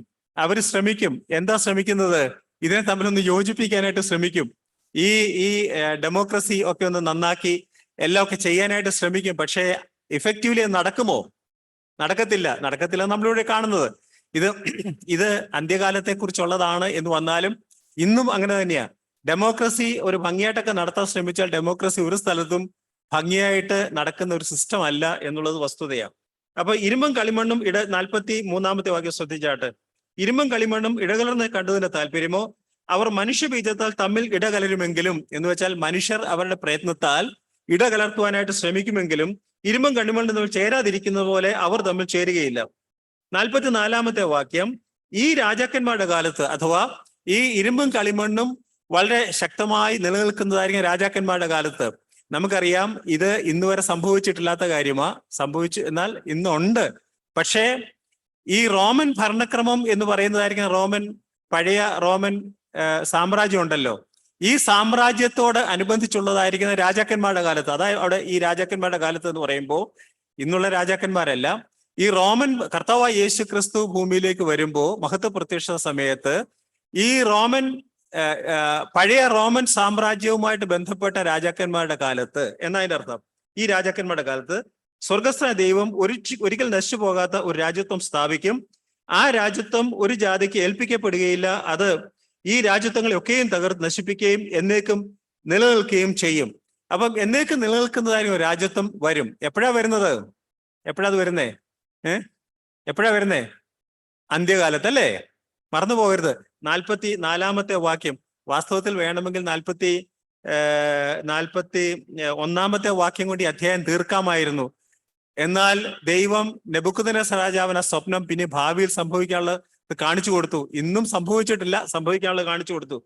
എന്താ ശ്രമിക്കുന്നത്? ഇതിനെ തമ്മിലൊന്ന് യോജിപ്പിക്കാനായിട്ട് ശ്രമിക്കും. ഈ ഡെമോക്രസി ഒക്കെ ഒന്ന് നന്നാക്കി എല്ലാം ഒക്കെ ചെയ്യാനായിട്ട് ശ്രമിക്കും. പക്ഷേ ഇഫക്റ്റീവ്ലി നടക്കുമോ? നടക്കത്തില്ല നമ്മളിവിടെ കാണുന്നത്. ഇത് അന്ത്യകാലത്തെ കുറിച്ചുള്ളതാണ് എന്ന് വന്നാലും ഇന്നും അങ്ങനെ തന്നെയാ. ഡെമോക്രസി ഒരു ഭംഗിയായിട്ടൊക്കെ നടത്താൻ ശ്രമിച്ചാൽ ഡെമോക്രസി ഒരു സ്ഥലത്തും ഭംഗിയായിട്ട് നടക്കുന്ന ഒരു സിസ്റ്റം അല്ല എന്നുള്ളത് വസ്തുതയാണ്. അപ്പൊ ഇരുമ്പും കളിമണ്ണും 43ാമത്തെ വാക്യം ശ്രദ്ധിച്ചാട്ട്, ഇരുമ്പും കളിമണ്ണും ഇടകലർന്ന് കണ്ടതിന്റെ താല്പര്യമോ, അവർ മനുഷ്യബീജത്താൽ തമ്മിൽ ഇടകലരുമെങ്കിലും, എന്ന് വെച്ചാൽ മനുഷ്യർ അവരുടെ പ്രയത്നത്താൽ ഇടകലർത്തുവാനായിട്ട് ശ്രമിക്കുമെങ്കിലും ഇരുമ്പും കളിമണ്ണും തമ്മിൽ ചേരാതിരിക്കുന്നത് പോലെ അവർ തമ്മിൽ ചേരുകയില്ല. 44ാമത്തെ വാക്യം, ഈ രാജാക്കന്മാരുടെ കാലത്ത് അഥവാ ഈ ഇരുമ്പും കളിമണ്ണും വളരെ ശക്തമായി നിലനിൽക്കുന്നതായിരിക്കും രാജാക്കന്മാരുടെ കാലത്ത്. നമുക്കറിയാം, ഇത് ഇന്നുവരെ സംഭവിച്ചിട്ടില്ലാത്ത കാര്യമാ. എന്നാൽ ഇന്നുണ്ട്. പക്ഷേ ഈ റോമൻ ഭരണക്രമം എന്ന് പറയുന്നതായിരിക്കും പഴയ റോമൻ സാമ്രാജ്യം ഉണ്ടല്ലോ, ഈ സാമ്രാജ്യത്തോട് അനുബന്ധിച്ചുള്ളതായിരിക്കുന്ന രാജാക്കന്മാരുടെ കാലത്ത്, അതായത് അവിടെ ഈ രാജാക്കന്മാരുടെ കാലത്ത് എന്ന് പറയുമ്പോൾ ഇന്നുള്ള രാജാക്കന്മാരല്ല, ഈ റോമൻ കർത്താവായ യേശു ക്രിസ്തു ഭൂമിയിലേക്ക് വരുമ്പോൾ മഹത്വ പ്രത്യക്ഷ സമയത്ത് ഈ പഴയ റോമൻ സാമ്രാജ്യവുമായിട്ട് ബന്ധപ്പെട്ട രാജാക്കന്മാരുടെ കാലത്ത്, എന്നതിന്റെ അർത്ഥം ഈ രാജാക്കന്മാരുടെ കാലത്ത് സ്വർഗസ്ഥ ദൈവം ഒരിക്കൽ നശിച്ചു പോകാത്ത ഒരു രാജ്യത്വം സ്ഥാപിക്കും. ആ രാജ്യത്വം ഒരു ജാതിക്ക് ഏൽപ്പിക്കപ്പെടുകയില്ല. അത് ഈ രാജ്യത്വങ്ങളെയൊക്കെയും തകർത്ത് നശിപ്പിക്കുകയും എന്നേക്കും നിലനിൽക്കുകയും ചെയ്യും. അപ്പം എന്നേക്കും നിലനിൽക്കുന്നതായ ഒരു രാജ്യത്വം വരും. എപ്പോഴാ വരുന്നത്? എപ്പോഴാ അത് വരുന്നേ? എപ്പോഴാ വരുന്നേ? അന്ത്യകാലത്തല്ലേ? മറന്നു പോകരുത്. 44ാമത്തെ വാക്യം വാസ്തവത്തിൽ വേണമെങ്കിൽ 41ാമത്തെ വാക്യം കൊണ്ട് ഈ അധ്യായം തീർക്കാമായിരുന്നു. എന്നാൽ ദൈവം നെബൂഖദ്നേസർ രാജാവിന് സ്വപ്നം പിന്നെ ഭാവിയിൽ സംഭവിക്കാനുള്ളത് കാണിച്ചു കൊടുത്തു. ഇന്നും സംഭവിച്ചിട്ടില്ല, സംഭവിക്കാനുള്ളത് കാണിച്ചു കൊടുത്തു.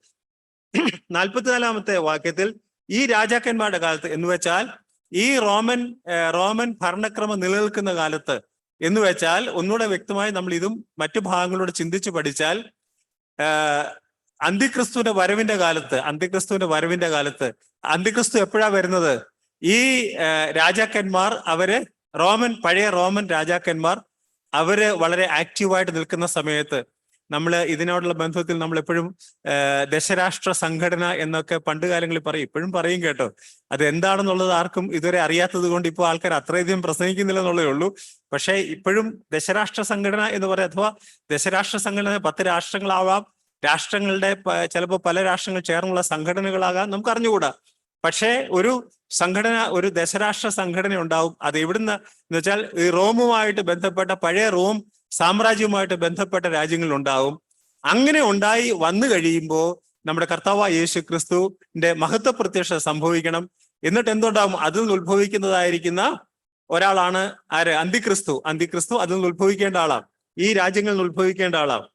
44ാമത്തെ വാക്യത്തിൽ ഈ രാജാക്കന്മാരുടെ കാലത്ത് എന്ന് വെച്ചാൽ ഈ റോമൻ ഭരണക്രമം നിലനിൽക്കുന്ന കാലത്ത് എന്ന് വെച്ചാൽ, ഒന്നുകൂടെ വ്യക്തമായി നമ്മൾ ഇതും മറ്റു ഭാഗങ്ങളോട് ചിന്തിച്ചു പഠിച്ചാൽ, അന്തിക്രിസ്തുവിന്റെ വരവിന്റെ കാലത്ത് അന്തിക്രിസ്തു എപ്പോഴാ വരുന്നത്? ഈ രാജാക്കന്മാർ പഴയ റോമൻ രാജാക്കന്മാർ വളരെ ആക്റ്റീവായിട്ട് നിൽക്കുന്ന സമയത്ത് നമ്മൾ ഇതിനോടുള്ള ബന്ധത്തിൽ നമ്മൾ എപ്പോഴും ദശരാഷ്ട്ര സംഘടന എന്നൊക്കെ പണ്ട് കാലങ്ങളിൽ പറയും, ഇപ്പോഴും പറയും കേട്ടോ. അത് എന്താണെന്നുള്ളത് ആർക്കും ഇതുവരെ അറിയാത്തത് കൊണ്ട് ഇപ്പോൾ ആൾക്കാർ അത്രയധികം പ്രസംഗിക്കുന്നില്ല എന്നുള്ളതേ ഉള്ളൂ. പക്ഷേ ഇപ്പോഴും ദശരാഷ്ട്ര സംഘടന എന്ന് പറയാം, അഥവാ ദശരാഷ്ട്ര സംഘടന 10 രാഷ്ട്രങ്ങളാവാം, രാഷ്ട്രങ്ങളുടെ ചിലപ്പോൾ പല രാഷ്ട്രങ്ങൾ ചേർന്നുള്ള സംഘടനകളാകാം, നമുക്ക് അറിഞ്ഞുകൂടാ. പക്ഷേ ഒരു ദശരാഷ്ട്ര സംഘടന ഉണ്ടാവും. അത് എവിടുന്ന് എന്ന് വെച്ചാൽ ഈ റോമുമായിട്ട് ബന്ധപ്പെട്ട പഴയ റോം സാമ്രാജ്യവുമായിട്ട് ബന്ധപ്പെട്ട രാജ്യങ്ങൾ ഉണ്ടാവും. അങ്ങനെ വന്നു കഴിയുമ്പോൾ നമ്മുടെ കർത്താവായ യേശു ക്രിസ്തുവിന്റെ മഹത്വ പ്രത്യക്ഷത സംഭവിക്കണം. എന്നിട്ട് എന്തുണ്ടാവും? അതിൽ നിന്ന് ഉത്ഭവിക്കുന്നതായിരിക്കുന്ന ഒരാളാണ് ആര്? അന്തിക്രിസ്തു. അതിൽ നിന്ന് ഉത്ഭവിക്കേണ്ട ആളാണ്, ഈ രാജ്യങ്ങളിൽ നിന്ന് ഉത്ഭവിക്കേണ്ട ആളാണ്.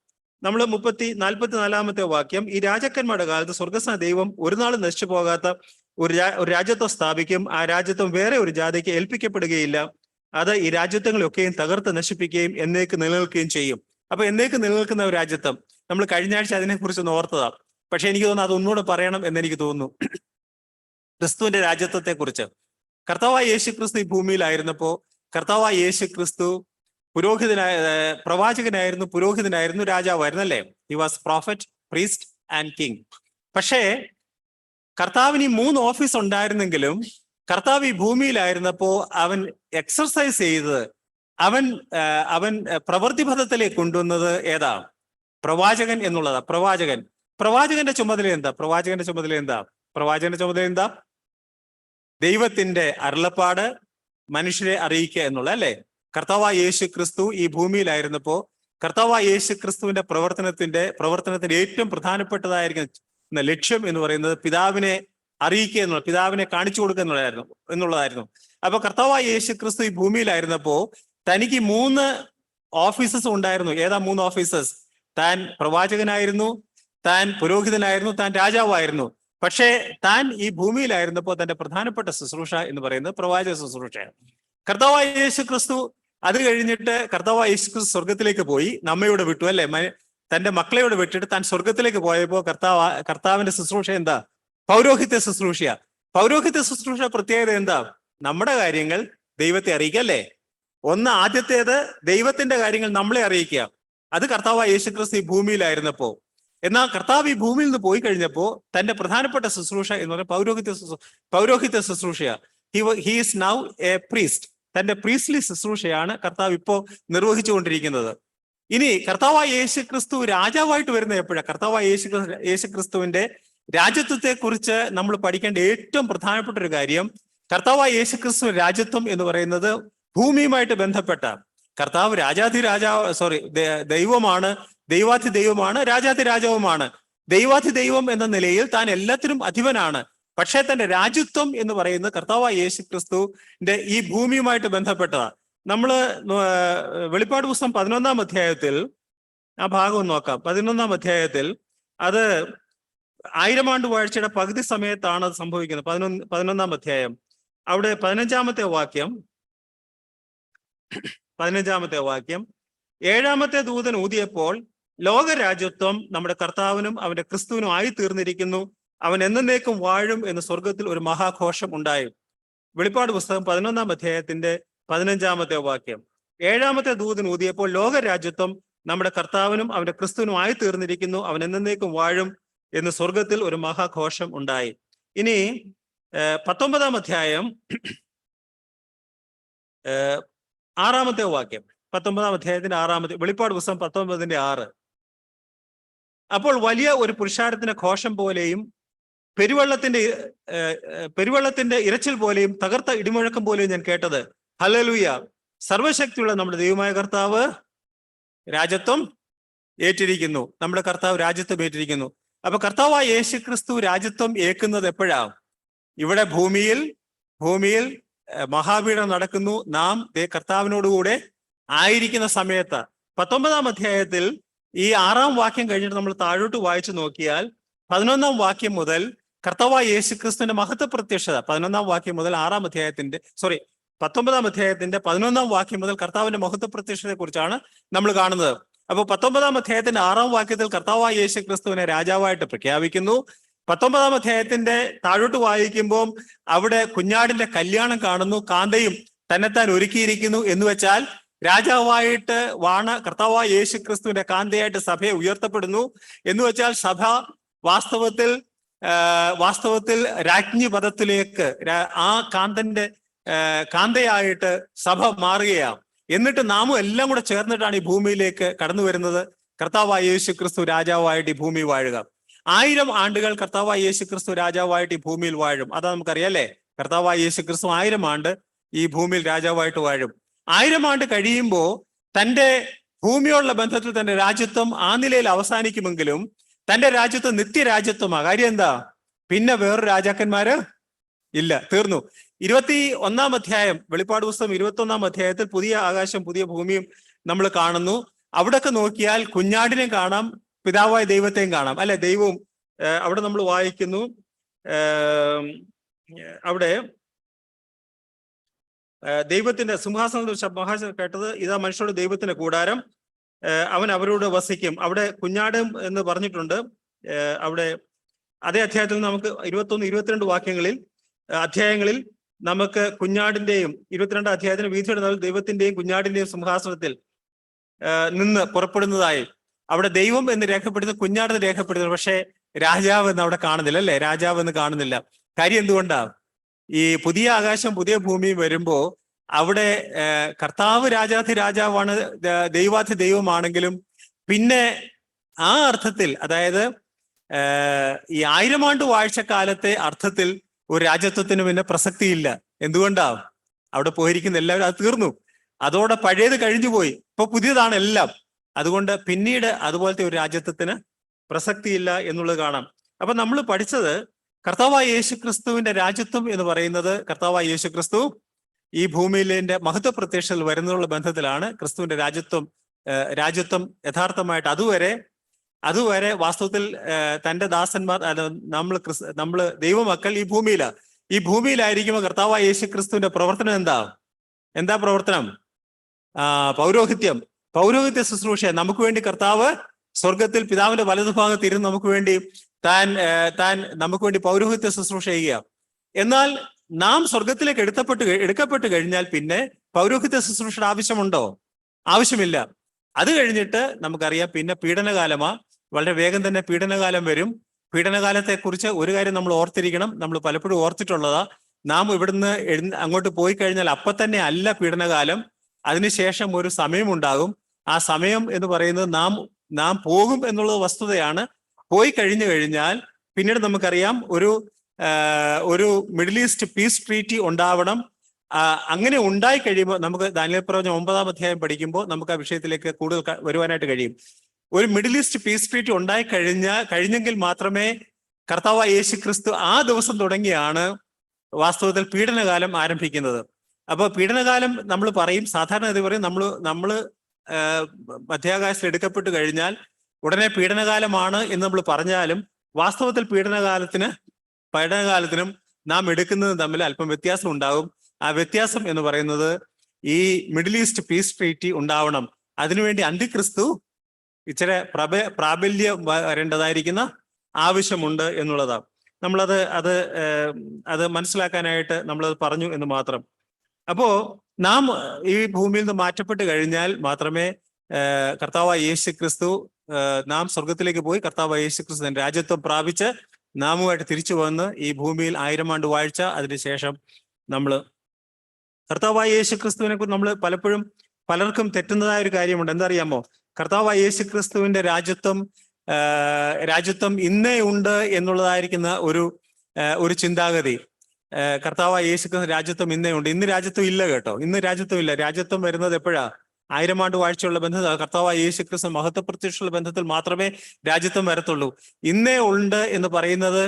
നമ്മൾ 44 വാക്യം, ഈ രാജാക്കന്മാരുടെ കാലത്ത് സ്വർഗസ്നായ ദൈവം ഒരു നാളും നശിച്ചു പോകാത്ത ഒരു രാജ്യത്വം സ്ഥാപിക്കും. ആ രാജ്യത്വം വേറെ ഒരു ജാതിക്ക് ഏൽപ്പിക്കപ്പെടുകയില്ല. അത് ഈ രാജ്യത്വങ്ങളൊക്കെയും തകർത്ത് നശിപ്പിക്കുകയും എന്നേക്ക് നിലനിൽക്കുകയും ചെയ്യും. അപ്പൊ എന്നേക്ക് നിലനിൽക്കുന്ന ഒരു രാജ്യത്വം, നമ്മൾ കഴിഞ്ഞ ആഴ്ച അതിനെക്കുറിച്ച് ഒന്ന് ഓർത്തതാണ്. പക്ഷെ എനിക്ക് തോന്നുന്നു അതൊന്നുകൂടെ പറയണം എന്നെനിക്ക് തോന്നുന്നു. ക്രിസ്തുവിന്റെ രാജ്യത്വത്തെ കുറിച്ച് കർത്താവായ യേശു ക്രിസ്തു ഈ ഭൂമിയിലായിരുന്നപ്പോ കർത്താവായ യേശു ക്രിസ്തു പ്രവാചകനായിരുന്നു, പുരോഹിതനായിരുന്നു, രാജാവായിരുന്നു, അല്ലേ? He was prophet, priest and king. പക്ഷേ കർത്താവിന് ഈ 3 ഓഫീസ് ഉണ്ടായിരുന്നെങ്കിലും കർത്താവ് ഈ ഭൂമിയിലായിരുന്നപ്പോ അവൻ എക്സർസൈസ് ചെയ്തത്, അവൻ പ്രവൃത്തിപഥത്തിലേക്ക് കൊണ്ടുവന്നത് ഏതാ? പ്രവാചകൻ എന്നുള്ളതാ. പ്രവാചകന്റെ ചുമതല എന്താ? ദൈവത്തിന്റെ അരുളപ്പാട് മനുഷ്യരെ അറിയിക്കുക എന്നുള്ള, അല്ലെ? കർത്താവായ യേശു ക്രിസ്തു ഈ ഭൂമിയിലായിരുന്നപ്പോ കർത്താവായ യേശു ക്രിസ്തുവിന്റെ പ്രവർത്തനത്തിന്റെ ഏറ്റവും പ്രധാനപ്പെട്ടതായിരിക്കുന്ന ലക്ഷ്യം എന്ന് പറയുന്നത് പിതാവിനെ അറിയിക്കുക എന്നുള്ള, പിതാവിനെ കാണിച്ചു കൊടുക്കുക എന്നുള്ളതായിരുന്നു. അപ്പൊ കർത്താവായ യേശു ക്രിസ്തു ഈ ഭൂമിയിലായിരുന്നപ്പോ തനിക്ക് 3 ഓഫീസസ് ഉണ്ടായിരുന്നു. ഏതാ 3 ഓഫീസസ്? താൻ പ്രവാചകനായിരുന്നു, താൻ പുരോഹിതനായിരുന്നു, താൻ രാജാവായിരുന്നു. പക്ഷേ താൻ ഈ ഭൂമിയിലായിരുന്നപ്പോ തന്റെ പ്രധാനപ്പെട്ട ശുശ്രൂഷ എന്ന് പറയുന്നത് പ്രവാചക ശുശ്രൂഷയാണ്. കർത്താവായ യേശു ക്രിസ്തു അത് കഴിഞ്ഞിട്ട് കർത്താവായ യേശു ക്രിസ്തു സ്വർഗത്തിലേക്ക് പോയി, നമ്മയോട് വിട്ടു, അല്ലെ? തന്റെ മക്കളെയോട് വിട്ടിട്ട് താൻ സ്വർഗത്തിലേക്ക് പോയപ്പോ കർത്താവിന്റെ ശുശ്രൂഷ എന്താ? പൗരോഹിത്യ ശുശ്രൂഷ. പൗരോഹിത്യ ശുശ്രൂഷ പ്രത്യേകത എന്താ? നമ്മുടെ കാര്യങ്ങൾ ദൈവത്തെ അറിയിക്കുക, അല്ലേ? ആദ്യത്തേത് ദൈവത്തിന്റെ കാര്യങ്ങൾ നമ്മളെ അറിയിക്കുക. അത് കർത്താവായ യേശു ക്രിസ്തു ഈ ഭൂമിയിലായിരുന്നപ്പോ. എന്നാൽ കർത്താവ് ഈ ഭൂമിയിൽ നിന്ന് പോയി കഴിഞ്ഞപ്പോ തന്റെ പ്രധാനപ്പെട്ട ശുശ്രൂഷ എന്ന് പറയുന്നത് പൗരോഹിത്യ ശുശ്രൂഷയാണ്. He is now a priest. തന്റെ പ്രീസ്റ്റ്ലി ശുശ്രൂഷയാണ് കർത്താവ് ഇപ്പോ നിർവഹിച്ചുകൊണ്ടിരിക്കുന്നത്. ഇനി കർത്താവായ യേശു ക്രിസ്തു രാജാവായിട്ട് വരുന്നത് എപ്പോഴാണ്? കർത്താവായ യേശു ക്രിസ്തുവിന്റെ രാജ്യത്വത്തെ കുറിച്ച് നമ്മൾ പഠിക്കേണ്ട ഏറ്റവും പ്രധാനപ്പെട്ട ഒരു കാര്യം, കർത്താവായ യേശു ക്രിസ്തു രാജ്യത്വം എന്ന് പറയുന്നത് ഭൂമിയുമായിട്ട് ബന്ധപ്പെട്ട, കർത്താവ് ദൈവമാണ്, ദൈവാധി ദൈവമാണ്, രാജാധി രാജാവുമാണ്. ദൈവാധി ദൈവം എന്ന നിലയിൽ താൻ എല്ലാത്തിനും അധിപനാണ്. പക്ഷേ തന്റെ രാജ്യത്വം എന്ന് പറയുന്നത് കർത്താവായ യേശു ക്രിസ്തുവിന്റെ ഈ ഭൂമിയുമായിട്ട് ബന്ധപ്പെട്ടതാണ്. നമ്മള് വെളിപ്പാട് പുസ്തകം 11-ാം അധ്യായത്തിൽ ആ ഭാഗം നോക്കാം. 11-ാം അധ്യായത്തിൽ അത് 1000 ആണ്ട് വാഴ്ചയുടെ പകുതി സമയത്താണ് അത് സംഭവിക്കുന്നത്. 11-ാം അധ്യായം, അവിടെ 15-ാമത്തെ വാക്യം, 7-ാമത്തെ ദൂതൻ ഊതിയപ്പോൾ ലോകരാജ്യത്വം നമ്മുടെ കർത്താവിനും അവന്റെ ക്രിസ്തുവിനും ആയി തീർന്നിരിക്കുന്നു, അവൻ എന്നേക്കും വാഴും എന്ന് സ്വർഗത്തിൽ ഒരു മഹാഘോഷം ഉണ്ടായി. വെളിപ്പാട് പുസ്തകം 11-ാം അധ്യായത്തിന്റെ 15-ാമത്തെ വാക്യം. 7-ാമത്തെ ദൂതൻ ഊതിയപ്പോൾ ലോകരാജ്യത്വം നമ്മുടെ കർത്താവിനും അവന്റെ ക്രിസ്തുവിനും ആയി തീർന്നിരിക്കുന്നു, അവൻ എന്നേക്കും വാഴും എന്ന് സ്വർഗത്തിൽ ഒരു മഹാഘോഷം ഉണ്ടായി. ഇനി 19-ാം അധ്യായം 6-ാമത്തെ വാക്യം, 19-ാം അധ്യായത്തിന്റെ 6-ാമത്തെ, വെളിപ്പാട് പുസ്തകം 19-ന്റെ 6. അപ്പോൾ വലിയ ഒരു പുരുഷാരത്തിന്റെ ഘോഷം പോലെയും പെരുവെള്ളത്തിന്റെ ഇരച്ചിൽ പോലെയും തകർത്ത ഇടിമുഴക്കം പോലെയും ഞാൻ കേട്ടത്. ഹല്ലേലൂയ! സർവശക്തിയുള്ള നമ്മുടെ ദൈവമായ കർത്താവ് രാജ്യത്വം ഏറ്റിരിക്കുന്നു. നമ്മുടെ കർത്താവ് രാജ്യത്വം ഏറ്റിരിക്കുന്നു. അപ്പൊ കർത്താവായ യേശു ക്രിസ്തു രാജ്യത്വം ഏക്കുന്നത് എപ്പോഴാണ്? ഇവിടെ ഭൂമിയിൽ മഹാപീഠം നടക്കുന്നു. നാം കർത്താവിനോടുകൂടെ ആയിരിക്കുന്ന സമയത്ത് 19-ാം അധ്യായത്തിൽ ഈ 6-ാം വാക്യം കഴിഞ്ഞിട്ട് നമ്മൾ താഴോട്ട് വായിച്ചു നോക്കിയാൽ 11-ാം വാക്യം മുതൽ കർത്താവായ യേശു ക്രിസ്തുവിന്റെ മഹത്വ പ്രത്യക്ഷത, 11-ാം വാക്യം മുതൽ 19-ാം അധ്യായത്തിന്റെ 11-ാം വാക്യം മുതൽ കർത്താവിന്റെ മഹത്വ പ്രത്യക്ഷതയെ കുറിച്ചാണ് നമ്മൾ കാണുന്നത്. അപ്പൊ 19-ാം അധ്യായത്തിന്റെ 6-ാം വാക്യത്തിൽ കർത്താവായ യേശു ക്രിസ്തുവിനെ രാജാവായിട്ട് പ്രഖ്യാപിക്കുന്നു. 19-ാം അധ്യായത്തിന്റെ താഴോട്ട് വായിക്കുമ്പോൾ അവിടെ കുഞ്ഞാടിന്റെ കല്യാണം കാണുന്നു, കാന്തയും തന്നെത്താൻ ഒരുക്കിയിരിക്കുന്നു എന്ന് വെച്ചാൽ രാജാവായിട്ട് കർത്താവായ യേശു ക്രിസ്തുവിന്റെ കാന്തയായിട്ട് സഭയെ ഉയർത്തപ്പെടുന്നു എന്ന് വെച്ചാൽ സഭ വാസ്തവത്തിൽ രാജ്ഞി പദത്തിലേക്ക് ആ കാന്തയായിട്ട് സഭ മാറുകയാണ്. എന്നിട്ട് നാമും എല്ലാം കൂടെ ചേർന്നിട്ടാണ് ഈ ഭൂമിയിലേക്ക് കടന്നു വരുന്നത്. കർത്താവായ യേശു ക്രിസ്തു രാജാവായിട്ട് ഈ ഭൂമി വാഴുക. 1000 ആണ്ടുകൾ കർത്താവായ യേശു ക്രിസ്തു രാജാവായിട്ട് ഈ ഭൂമിയിൽ വാഴും. അതാ നമുക്കറിയാലേ, കർത്താവായ യേശു ക്രിസ്തു 1000 ആണ്ട് ഈ ഭൂമിയിൽ രാജാവായിട്ട് വാഴും. 1000 ആണ്ട് കഴിയുമ്പോൾ തന്റെ ഭൂമിയോടുള്ള ബന്ധത്തിൽ തന്റെ രാജ്യത്വം ആ നിലയിൽ അവസാനിക്കുമെങ്കിലും തന്റെ രാജ്യത്വം നിത്യരാജ്യത്വമാ. കാര്യം എന്താ? പിന്നെ വേറൊരു രാജാക്കന്മാര് ഇല്ല, തീർന്നു. 21-ാം അധ്യായം, വെളിപ്പാട് പുസ്തകം 21-ാം അധ്യായത്തിൽ പുതിയ ആകാശം പുതിയ ഭൂമിയും നമ്മൾ കാണുന്നു. അവിടൊക്കെ നോക്കിയാൽ കുഞ്ഞാടിനെയും കാണാം, പിതാവായ ദൈവത്തെയും കാണാം, അല്ലെ? ദൈവവും അവിടെ നമ്മൾ വായിക്കുന്നു, അവിടെ ദൈവത്തിന്റെ സിംഹാസനത്തിൽ കേട്ടത്, ഇതാ മനുഷ്യരുടെ ദൈവത്തിന്റെ കൂടാരം, അവൻ അവരോട് വസിക്കും. അവിടെ കുഞ്ഞാടും എന്ന് പറഞ്ഞിട്ടുണ്ട്. അവിടെ അതേ അധ്യായത്തിൽ നമുക്ക് 21-22 അധ്യായങ്ങളിൽ നമുക്ക് കുഞ്ഞാടിന്റെയും 22 അധ്യായത്തിന് വീതിയുടെ ദൈവത്തിന്റെയും കുഞ്ഞാടിന്റെയും സിംഹാസനത്തിൽ നിന്ന് പുറപ്പെടുന്നതായി അവിടെ ദൈവം എന്ന് രേഖപ്പെടുത്തുന്നു, കുഞ്ഞാടെന്ന് രേഖപ്പെടുത്തുന്നു. പക്ഷേ രാജാവ് എന്ന് അവിടെ കാണുന്നില്ല, അല്ലെ? രാജാവ് എന്ന് കാണുന്നില്ല. കാര്യം എന്തുകൊണ്ടാ? ഈ പുതിയ ആകാശം പുതിയ ഭൂമിയും വരുമ്പോ അവിടെ കർത്താവ് രാജാവാണ്, ദൈവാധി ദൈവമാണെങ്കിലും പിന്നെ ആ അർത്ഥത്തിൽ, അതായത് ഈ 1000 ആണ്ട് വാഴ്ചക്കാലത്തെ അർത്ഥത്തിൽ ഒരു രാജ്യത്വത്തിന് പിന്നെ പ്രസക്തിയില്ല. എന്തുകൊണ്ടാ? അവിടെ പോയിരിക്കുന്ന എല്ലാവരും അത് തീർന്നു, അതോടെ പഴയത് കഴിഞ്ഞു പോയി, ഇപ്പൊ പുതിയതാണ് എല്ലാം. അതുകൊണ്ട് പിന്നീട് അതുപോലത്തെ ഒരു രാജ്യത്വത്തിന് പ്രസക്തിയില്ല എന്നുള്ളത് കാണാം. അപ്പൊ നമ്മൾ പഠിച്ചത് കർത്താവായ യേശു ക്രിസ്തുവിന്റെ രാജ്യത്വം എന്ന് പറയുന്നത്, കർത്താവായ യേശു ക്രിസ്തു ഈ ഭൂമിയിലെ മഹത്വ പ്രത്യക്ഷത്തിൽ വരുന്നതിനുള്ള ബന്ധത്തിലാണ് ക്രിസ്തുവിന്റെ രാജ്യത്വം യഥാർത്ഥമായിട്ട് അതുവരെ വാസ്തവത്തിൽ തന്റെ ദാസന്മാർ, നമ്മൾ ദൈവമക്കൾ ഈ ഭൂമിയിലായിരിക്കുമ്പോൾ കർത്താവായ യേശു ക്രിസ്തുവിന്റെ പ്രവർത്തനം എന്താ പ്രവർത്തനം? പൗരോഹിത്യ ശുശ്രൂഷ. നമുക്ക് വേണ്ടി കർത്താവ് സ്വർഗത്തിൽ പിതാവിന്റെ വലതുഭാഗത്ത് ഇരുന്ന് നമുക്ക് വേണ്ടി നമുക്ക് വേണ്ടി പൗരോഹിത്യ ശുശ്രൂഷ ചെയ്യുക. എന്നാൽ നാം സ്വർഗത്തിലേക്ക് എടുക്കപ്പെട്ട് കഴിഞ്ഞാൽ പിന്നെ പൗരോഹിത്യ ശുശ്രൂഷയുടെ ആവശ്യമുണ്ടോ? ആവശ്യമില്ല. അത് കഴിഞ്ഞിട്ട് നമുക്കറിയാം പിന്നെ പീഡനകാലമാ. വളരെ വേഗം തന്നെ പീഡനകാലം വരും. പീഡനകാലത്തെ കുറിച്ച് ഒരു കാര്യം നമ്മൾ ഓർത്തിരിക്കണം, നമ്മൾ പലപ്പോഴും ഓർത്തിട്ടുള്ളതാ. നാം ഇവിടുന്ന് അങ്ങോട്ട് പോയി കഴിഞ്ഞാൽ അപ്പൊ തന്നെ അല്ല പീഡനകാലം, അതിനുശേഷം ഒരു സമയമുണ്ടാകും. ആ സമയം എന്ന് പറയുന്നത് നാം പോകും എന്നുള്ളത് വസ്തുതയാണ്. പോയി കഴിഞ്ഞാൽ പിന്നീട് നമുക്കറിയാം ഒരു മിഡിൽ ഈസ്റ്റ് പീസ് ട്രീറ്റി ഉണ്ടാവണം. അങ്ങനെ ഉണ്ടായി കഴിയുമ്പോൾ നമുക്ക് ദാനിയേൽ പ്രവചനം 9-ാം അധ്യായം പഠിക്കുമ്പോൾ നമുക്ക് ആ വിഷയത്തിലേക്ക് കൂടുതൽ വരുവാനായിട്ട് കഴിയും. ഒരു മിഡിൽ ഈസ്റ്റ് പീസ് ട്രീറ്റി ഉണ്ടായി കഴിഞ്ഞെങ്കിൽ മാത്രമേ കർത്താവായ യേശു ക്രിസ്തു ആ ദിവസം തുടങ്ങിയാണ് വാസ്തവത്തിൽ പീഡനകാലം ആരംഭിക്കുന്നത്. അപ്പൊ പീഡനകാലം നമ്മൾ പറയും, സാധാരണ ഇത് പറയും, നമ്മള് മധ്യാകാശത്തിൽ എടുക്കപ്പെട്ട് കഴിഞ്ഞാൽ ഉടനെ പീഡനകാലമാണ് എന്ന് നമ്മൾ പറഞ്ഞാലും വാസ്തവത്തിൽ പീഡനകാലത്തിനും നാം എടുക്കുന്നതും തമ്മിൽ അല്പം വ്യത്യാസം ഉണ്ടാകും. ആ വ്യത്യാസം എന്ന് പറയുന്നത് ഈ മിഡിൽ ഈസ്റ്റ് പീസ് ട്രീറ്റി ഉണ്ടാവണം. അതിനുവേണ്ടി അന്തിക്രിസ്തു ഇച്ചിരി പ്രാബല്യം വരേണ്ടതായിരിക്കുന്ന ആവശ്യമുണ്ട് എന്നുള്ളതാണ്. അത് മനസ്സിലാക്കാനായിട്ട് നമ്മളത് പറഞ്ഞു എന്ന് മാത്രം. അപ്പോ നാം ഈ ഭൂമിയിൽ നിന്ന് മാറ്റപ്പെട്ട് കഴിഞ്ഞാൽ മാത്രമേ കർത്താവായ യേശു ക്രിസ്തു, നാം സ്വർഗത്തിലേക്ക് പോയി കർത്താവായ യേശു ക്രിസ്തു രാജ്യത്വം പ്രാപിച്ച് നാമുമായിട്ട് തിരിച്ചു വന്ന് ഈ ഭൂമിയിൽ 1000 ആണ്ട് വാഴ്ച, അതിനുശേഷം കർത്താവായ യേശു ക്രിസ്തുവിനെ കുറിച്ച് നമ്മൾ പലർക്കും തെറ്റുന്നതായ ഒരു കാര്യമുണ്ട്. എന്താ അറിയാമോ? കർത്താവായ യേശു ക്രിസ്തുവിന്റെ രാജ്യത്വം ഇന്നേ ഉണ്ട് എന്നുള്ളതായിരിക്കുന്ന ഒരു ചിന്താഗതി. കർത്താവായ യേശു ക്രിസ്തു രാജ്യത്വം ഇന്നേ ഉണ്ട്. ഇന്ന് രാജ്യത്വം ഇല്ല കേട്ടോ. ഇന്ന് രാജ്യത്വം ഇല്ല. രാജ്യത്വം വരുന്നത് എപ്പോഴാ? 1000 ആണ്ട് വാഴ്ചയുള്ള ബന്ധത്തിൽ, കർത്താവായ യേശു ക്രിസ്തു മഹത്വ പ്രത്യക്ഷമുള്ള ബന്ധത്തിൽ മാത്രമേ രാജ്യത്വം വരത്തുള്ളൂ. ഇന്നേ ഉണ്ട് എന്ന് പറയുന്നത്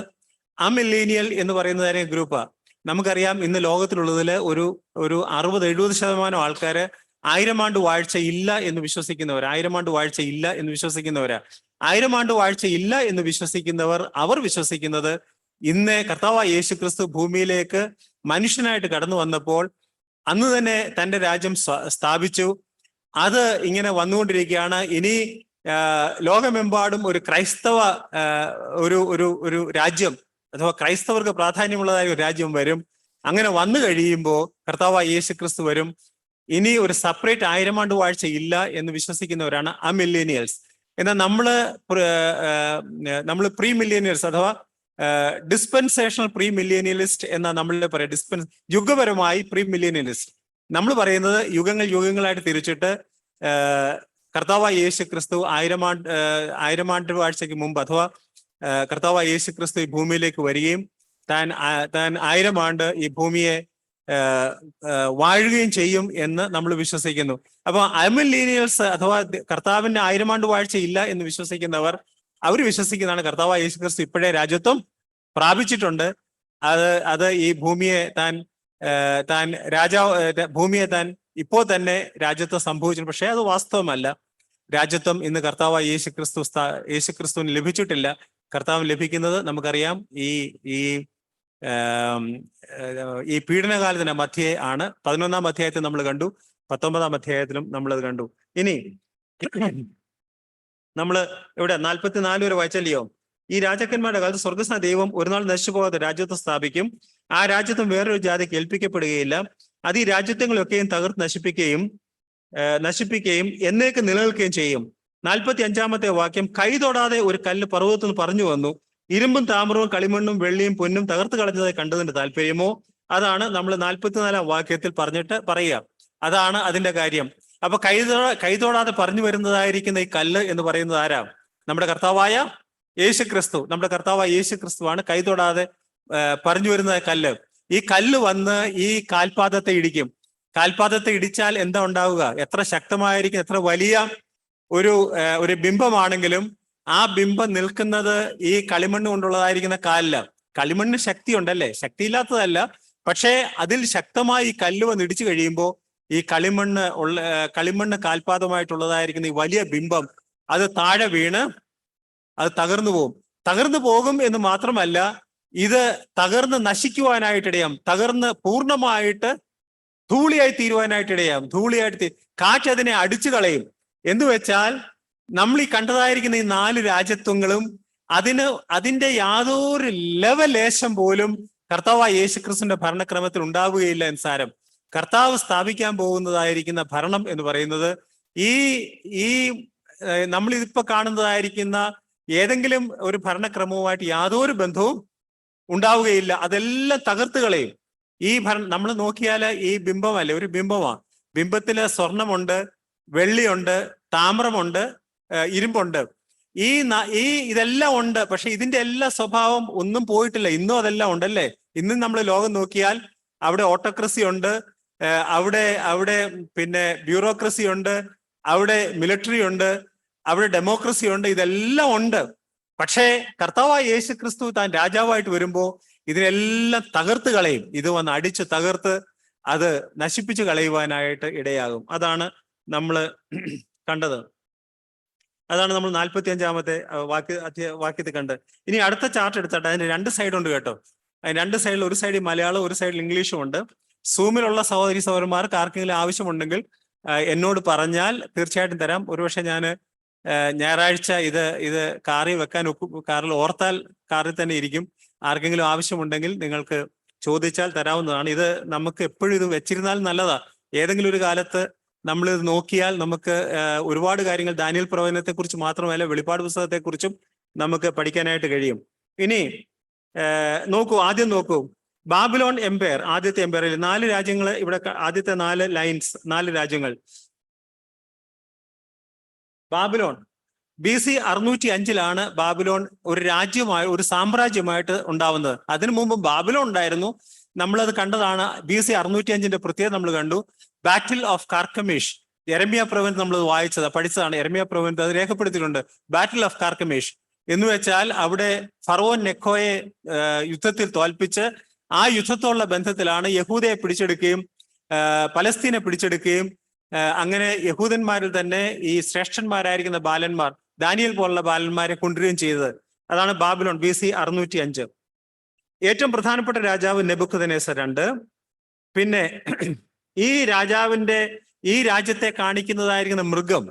അമില്ലേനിയൽ എന്ന് പറയുന്ന ഗ്രൂപ്പാ. നമുക്കറിയാം ഇന്ന് ലോകത്തിലുള്ളതിൽ ഒരു 60-70% ആൾക്കാര് 1000 ആണ്ട് വാഴ്ച ഇല്ല എന്ന് വിശ്വസിക്കുന്നവരാ. 1000 ആണ്ട് വാഴ്ച ഇല്ല എന്ന് വിശ്വസിക്കുന്നവരാ. 1000 ആണ്ട് വാഴ്ച ഇല്ല എന്ന് അവർ വിശ്വസിക്കുന്നത് ഇന്ന് കർത്താവായ യേശു ക്രിസ്തു ഭൂമിയിലേക്ക് മനുഷ്യനായിട്ട് കടന്നു വന്നപ്പോൾ അന്ന് തന്നെ തന്റെ രാജ്യം സ്ഥാപിച്ചു. അത് ഇങ്ങനെ വന്നുകൊണ്ടിരിക്കുകയാണ്. ഇനി ലോകമെമ്പാടും ഒരു ക്രൈസ്തവ ഒരു ഒരു ഒരു രാജ്യം അഥവാ ക്രൈസ്തവർക്ക് പ്രാധാന്യമുള്ളതായ ഒരു രാജ്യം വരും. അങ്ങനെ വന്നു കഴിയുമ്പോൾ കർത്താവായ യേശു ക്രിസ്തു വരും. ഇനി ഒരു സെപ്പറേറ്റ് 1000 ആണ്ട് വാഴ്ച ഇല്ല എന്ന് വിശ്വസിക്കുന്നവരാണ് അമില്ലേനിയൽസ്. എന്നാൽ നമ്മൾ പ്രീ മില്ലേനിയൽസ് അഥവാ ഡിസ്പെൻസേഷണൽ പ്രീ മില്ലേനിയലിസ്റ്റ് എന്നാ നമ്മൾ പറയാം. യുഗപരമായി പ്രീ മില്ലേനിയലിസ്റ്റ്. നമ്മൾ പറയുന്നത് യുഗങ്ങളായിട്ട് തിരിച്ചിട്ട് കർത്താവായ യേശു ക്രിസ്തു 1000 ആണ്ട് വാഴ്ചയ്ക്ക് മുമ്പ് അഥവാ കർത്താവായ യേശു ക്രിസ്തു ഈ ഭൂമിയിലേക്ക് വരികയും താൻ 1000 ആണ്ട് ഈ ഭൂമിയെ വാഴുകയും ചെയ്യും എന്ന് നമ്മൾ വിശ്വസിക്കുന്നു. അപ്പൊ അമില്ലേനിയൽസ് അഥവാ കർത്താവിന്റെ 1000 ആണ്ട് വാഴ്ച ഇല്ല എന്ന് വിശ്വസിക്കുന്നവർ അവർ വിശ്വസിക്കുന്നതാണ് കർത്താവായ യേശു ക്രിസ്തു ഇപ്പോഴേ രാജ്യത്വം പ്രാപിച്ചിട്ടുണ്ട്. അത് ഈ ഭൂമിയെ ഭൂമിയെ താൻ ഇപ്പോൾ തന്നെ രാജ്യത്വം സംഭവിച്ചിട്ടുണ്ട്. പക്ഷെ അത് വാസ്തവമല്ല. രാജ്യത്വം ഇന്ന് കർത്താവായ യേശു ക്രിസ്തുവിന് ലഭിച്ചിട്ടില്ല. കർത്താവിന് ലഭിക്കുന്നത് നമുക്കറിയാം ഈ പീഡനകാലത്തിന് മധ്യേ ആണ്. 11-ാം അധ്യായത്തിൽ നമ്മൾ കണ്ടു, 19-ാം അധ്യായത്തിലും നമ്മളത് കണ്ടു. ഇനി നമ്മള് ഇവിടെ 44 വരെ വായിച്ചല്ലയോ? ഈ രാജാക്കന്മാരുടെ കാലത്ത് സ്വർഗസ്നായ ദൈവം ഒരു നാൾ നശിച്ചു പോകാതെ രാജ്യത്വം സ്ഥാപിക്കും. ആ രാജ്യത്വം വേറൊരു ജാതിക്ക് ഏൽപ്പിക്കപ്പെടുകയില്ല. അത് ഈ രാജ്യത്വങ്ങളൊക്കെയും തകർത്ത് നശിപ്പിക്കുകയും എന്നേക്ക് നിലനിൽക്കുകയും ചെയ്യും. 45-ാമത്തെ വാക്യം, കൈ തൊടാതെ ഒരു കല്ല് പർവ്വതത്തിൽ നിന്ന് പറഞ്ഞു വന്നു. ഇരുമ്പും താമ്രവും കളിമണ്ണും വെള്ളിയും പൊന്നും തകർത്ത് കളഞ്ഞതായി കണ്ടതിന്റെ താല്പര്യമോ? അതാണ് നമ്മൾ 44-ാം വാക്യത്തിൽ പറയുക. അതാണ് അതിന്റെ കാര്യം. അപ്പൊ കൈ തൊടാതെ പറഞ്ഞു വരുന്നതായിരിക്കുന്ന ഈ കല്ല് എന്ന് പറയുന്നത് ആരാ? നമ്മുടെ കർത്താവായ യേശു ക്രിസ്തു. നമ്മുടെ കർത്താവായ യേശു ക്രിസ്തുവാണ് കൈ തൊടാതെ പറഞ്ഞു വരുന്ന കല്ല്. ഈ കല്ല് വന്ന് ഈ കാൽപാദത്തെ ഇടിക്കും. കാൽപാദത്തെ ഇടിച്ചാൽ എന്താ ഉണ്ടാവുക? എത്ര ശക്തമായിരിക്കും, എത്ര വലിയ ഒരു ബിംബമാണെങ്കിലും ആ ബിംബം നിൽക്കുന്നത് ഈ കളിമണ്ണ് കൊണ്ടുള്ളതായിരിക്കുന്ന കാലില്. കളിമണ്ണ് ശക്തി ഉണ്ടല്ലേ, ശക്തിയില്ലാത്തതല്ല. പക്ഷേ അതിൽ ശക്തമായി ഈ കല്ല് വന്ന് ഇടിച്ചു കഴിയുമ്പോൾ ഈ കളിമണ്ണ് കാൽപാദമായിട്ടുള്ളതായിരിക്കുന്ന ഈ വലിയ ബിംബം അത് താഴെ വീണ് അത് തകർന്നു പോകും എന്ന് മാത്രമല്ല, ഇത് തകർന്ന് നശിക്കുവാനായിട്ടിടയാം, തകർന്ന് പൂർണ്ണമായിട്ട് ധൂളിയായി തീരുവാനായിട്ടിടയാം. കാറ്റ് അതിനെ അടിച്ചു കളയും. എന്ന് വെച്ചാൽ നമ്മൾ ഈ കണ്ടതായിരിക്കുന്ന ഈ 4 രാജ്യത്വങ്ങളും അതിന്റെ യാതൊരു ലവലേശം പോലും കർത്താവായ യേശുക്രിസ്തുവിന്റെ ഭരണക്രമത്തിൽ ഉണ്ടാവുകയില്ല എന്ന് സാരം. കർത്താവ് സ്ഥാപിക്കാൻ പോകുന്നതായിരിക്കുന്ന ഭരണം എന്ന് പറയുന്നത് ഈ നമ്മളിതിപ്പോ കാണുന്നതായിരിക്കുന്ന ഏതെങ്കിലും ഒരു ഭരണക്രമവുമായിട്ട് യാതൊരു ബന്ധവും ഉണ്ടാവുകയില്ല. അതെല്ലാം തകർത്ത് കളയും. നമ്മൾ നോക്കിയാൽ ഈ ബിംബമല്ല, ഒരു ബിംബമാണ്. ബിംബത്തില് സ്വർണമുണ്ട്, വെള്ളിയുണ്ട്, താമ്രമുണ്ട്, ഇരുമ്പുണ്ട്. ഇതെല്ലാം ഉണ്ട്. പക്ഷെ ഇതിന്റെ എല്ലാ സ്വഭാവം ഒന്നും പോയിട്ടില്ല. ഇന്നും അതെല്ലാം ഉണ്ടല്ലേ. ഇന്നും നമ്മൾ ലോകം നോക്കിയാൽ അവിടെ ഓട്ടോക്രസി ഉണ്ട്, അവിടെ പിന്നെ ബ്യൂറോക്രസി ഉണ്ട്, അവിടെ മിലിറ്ററി ഉണ്ട്, അവിടെ ഡെമോക്രസി ഉണ്ട്. ഇതെല്ലാം ഉണ്ട്. പക്ഷേ കർത്താവായ യേശു ക്രിസ്തു താൻ രാജാവായിട്ട് വരുമ്പോ ഇതിനെല്ലാം തകർത്ത് കളയും. ഇത് വന്ന് അടിച്ച് തകർത്ത് അത് നശിപ്പിച്ചു കളയുവാനായിട്ട് ഇടയാകും. അതാണ് നമ്മൾ കണ്ടത്. അതാണ് നമ്മൾ 45-ാമത്തെ വാക്യത്തിൽ കണ്ട്. ഇനി അടുത്ത ചാർട്ട് എടുത്തിട്ട് അതിന് 2 സൈഡ് ഉണ്ട് കേട്ടോ. അതിന് 2 സൈഡിൽ, ഒരു സൈഡിൽ മലയാളം, ഒരു സൈഡിൽ ഇംഗ്ലീഷും ഉണ്ട്. സൂമിലുള്ള സഹോദരന്മാർക്ക് ആർക്കെങ്കിലും ആവശ്യമുണ്ടെങ്കിൽ എന്നോട് പറഞ്ഞാൽ തീർച്ചയായിട്ടും തരാം. ഒരുപക്ഷെ ഞാൻ ഞായറാഴ്ച ഇത് കാറിൽ ഓർത്താൽ കാറിൽ തന്നെ ഇരിക്കും. ആർക്കെങ്കിലും ആവശ്യമുണ്ടെങ്കിൽ നിങ്ങൾക്ക് ചോദിച്ചാൽ തരാവുന്നതാണ്. ഇത് നമുക്ക് എപ്പോഴും ഇത് വെച്ചിരുന്നാൽ നല്ലതാ. ഏതെങ്കിലും ഒരു കാലത്ത് നമ്മൾ ഇത് നോക്കിയാൽ നമുക്ക് ഒരുപാട് കാര്യങ്ങൾ ദാനിയേൽ പ്രവചനത്തെ കുറിച്ച് മാത്രമല്ല വെളിപ്പാട് പുസ്തകത്തെക്കുറിച്ചും നമുക്ക് പഠിക്കാനായിട്ട് കഴിയും. ഇനി ആദ്യം നോക്കൂ, ബാബിലോൺ എംപയർ. ആദ്യത്തെ എംപയറിൽ 4 രാജ്യങ്ങൾ. ഇവിടെ ആദ്യത്തെ 4 ലൈൻസ്, 4 രാജ്യങ്ങൾ. ബാബിലോൺ BC 605 ബാബിലോൺ ഒരു ഒരു സാമ്രാജ്യമായിട്ട് ഉണ്ടാവുന്നത്. അതിനു മുമ്പ് ബാബിലോൺ ഉണ്ടായിരുന്നു. നമ്മളത് കണ്ടതാണ്. BC 605 പ്രത്യേകത നമ്മൾ കണ്ടു. Battle of കാർക്കമീഷ്. യെരമ്യാ പ്രവചനം നമ്മൾ പഠിച്ചതാണ്. യെരമ്യാ പ്രവചനത്തിൽ അത് രേഖപ്പെടുത്തിയിട്ടുണ്ട്. ബാറ്റിൽ ഓഫ് കാർക്കമീഷ് എന്ന് വെച്ചാൽ അവിടെ ഫറവോൻ നെക്കോയെ യുദ്ധത്തിൽ തോൽപ്പിച്ച് ആ യുദ്ധത്തോടുള്ള ബന്ധത്തിലാണ് യഹൂദയെ പിടിച്ചെടുക്കുകയും പലസ്തീനെ പിടിച്ചെടുക്കുകയും അങ്ങനെ യഹൂദന്മാരിൽ തന്നെ ഈ ശ്രേഷ്ഠന്മാരായിരിക്കുന്ന ബാലന്മാർ, ദാനിയേൽ പോലുള്ള ബാലന്മാരെ കൊണ്ടുവരികയും ചെയ്തത്. അതാണ് ബാബിലോൺ BC 605. ഏറ്റവും പ്രധാനപ്പെട്ട രാജാവ് നെബൂഖദ്നേസർ 2. പിന്നെ ഈ രാജ്യത്തെ കാണിക്കുന്നതായിരിക്കുന്ന മൃഗം,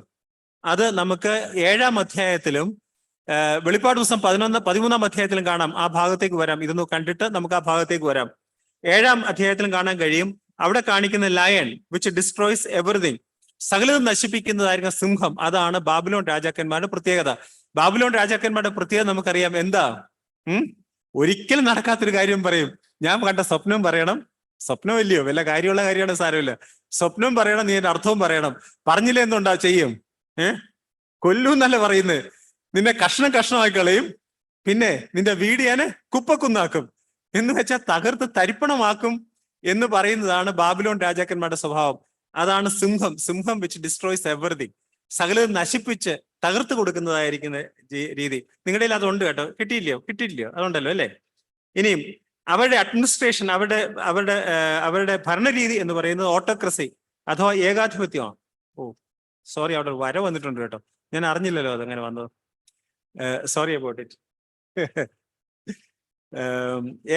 അത് നമുക്ക് 7-ാം അധ്യായത്തിലും വെളിപ്പാട് ദിവസം 13-ാം അധ്യായത്തിലും കാണാം. ആ ഭാഗത്തേക്ക് വരാം. ഇതൊന്ന് കണ്ടിട്ട് നമുക്ക് ആ ഭാഗത്തേക്ക് വരാം. 7-ാം അധ്യായത്തിലും കാണാൻ കഴിയും. അവിടെ കാണിക്കുന്ന ലയൺ വിച്ച് ഡിസ്ട്രോയ്സ് എവറിഥിങ്, സകലതും നശിപ്പിക്കുന്നതായിരുന്ന സിംഹം, അതാണ് ബാബിലോൺ രാജാക്കന്മാരുടെ പ്രത്യേകത. ബാബിലോൺ രാജാക്കന്മാരുടെ പ്രത്യേകത നമുക്കറിയാം എന്താ. ഒരിക്കലും നടക്കാത്തൊരു കാര്യം പറയും. ഞാൻ കണ്ട സ്വപ്നം പറയണം. സ്വപ്നം ഇല്ലയോ, വല്ല കാര്യമുള്ള കാര്യമാണ്, സാരമില്ല. സ്വപ്നം പറയണം, നീ എന്റെ അർത്ഥവും പറയണം. പറഞ്ഞില്ല എന്തുണ്ടാ ചെയ്യും? കൊല്ലൂന്നല്ല പറയുന്നത്. നിന്നെ കഷ്ണം കഷ്ണമായി കളയും, പിന്നെ നിന്റെ വീട് ഞാന് കുപ്പക്കുന്നാക്കും, എന്ന് വെച്ചാൽ തകർത്ത് തരിപ്പണമാക്കും എന്ന് പറയുന്നതാണ് ബാബിലോൺ രാജാക്കന്മാരുടെ സ്വഭാവം. അതാണ് സിംഹം. സിംഹം വിച്ച് ഡിസ്ട്രോയ്സ് എവറിഥിങ്, സകലതും നശിപ്പിച്ച് തകർത്ത് കൊടുക്കുന്നതായിരിക്കുന്ന രീതി. നിങ്ങളുടെ അതുണ്ട് കേട്ടോ. കിട്ടിയില്ലയോ? അതുണ്ടല്ലോ അല്ലെ. ഇനിയും അവരുടെ അഡ്മിനിസ്ട്രേഷൻ, അവരുടെ ഭരണരീതി എന്ന് പറയുന്നത് ഓട്ടോക്രസി അഥവാ ഏകാധിപത്യമാണ്. സോറി, അവിടെ ഒരു വര വന്നിട്ടുണ്ട് കേട്ടോ. ഞാൻ അറിഞ്ഞില്ലല്ലോ അതങ്ങനെ വന്നത്. Sorry about it.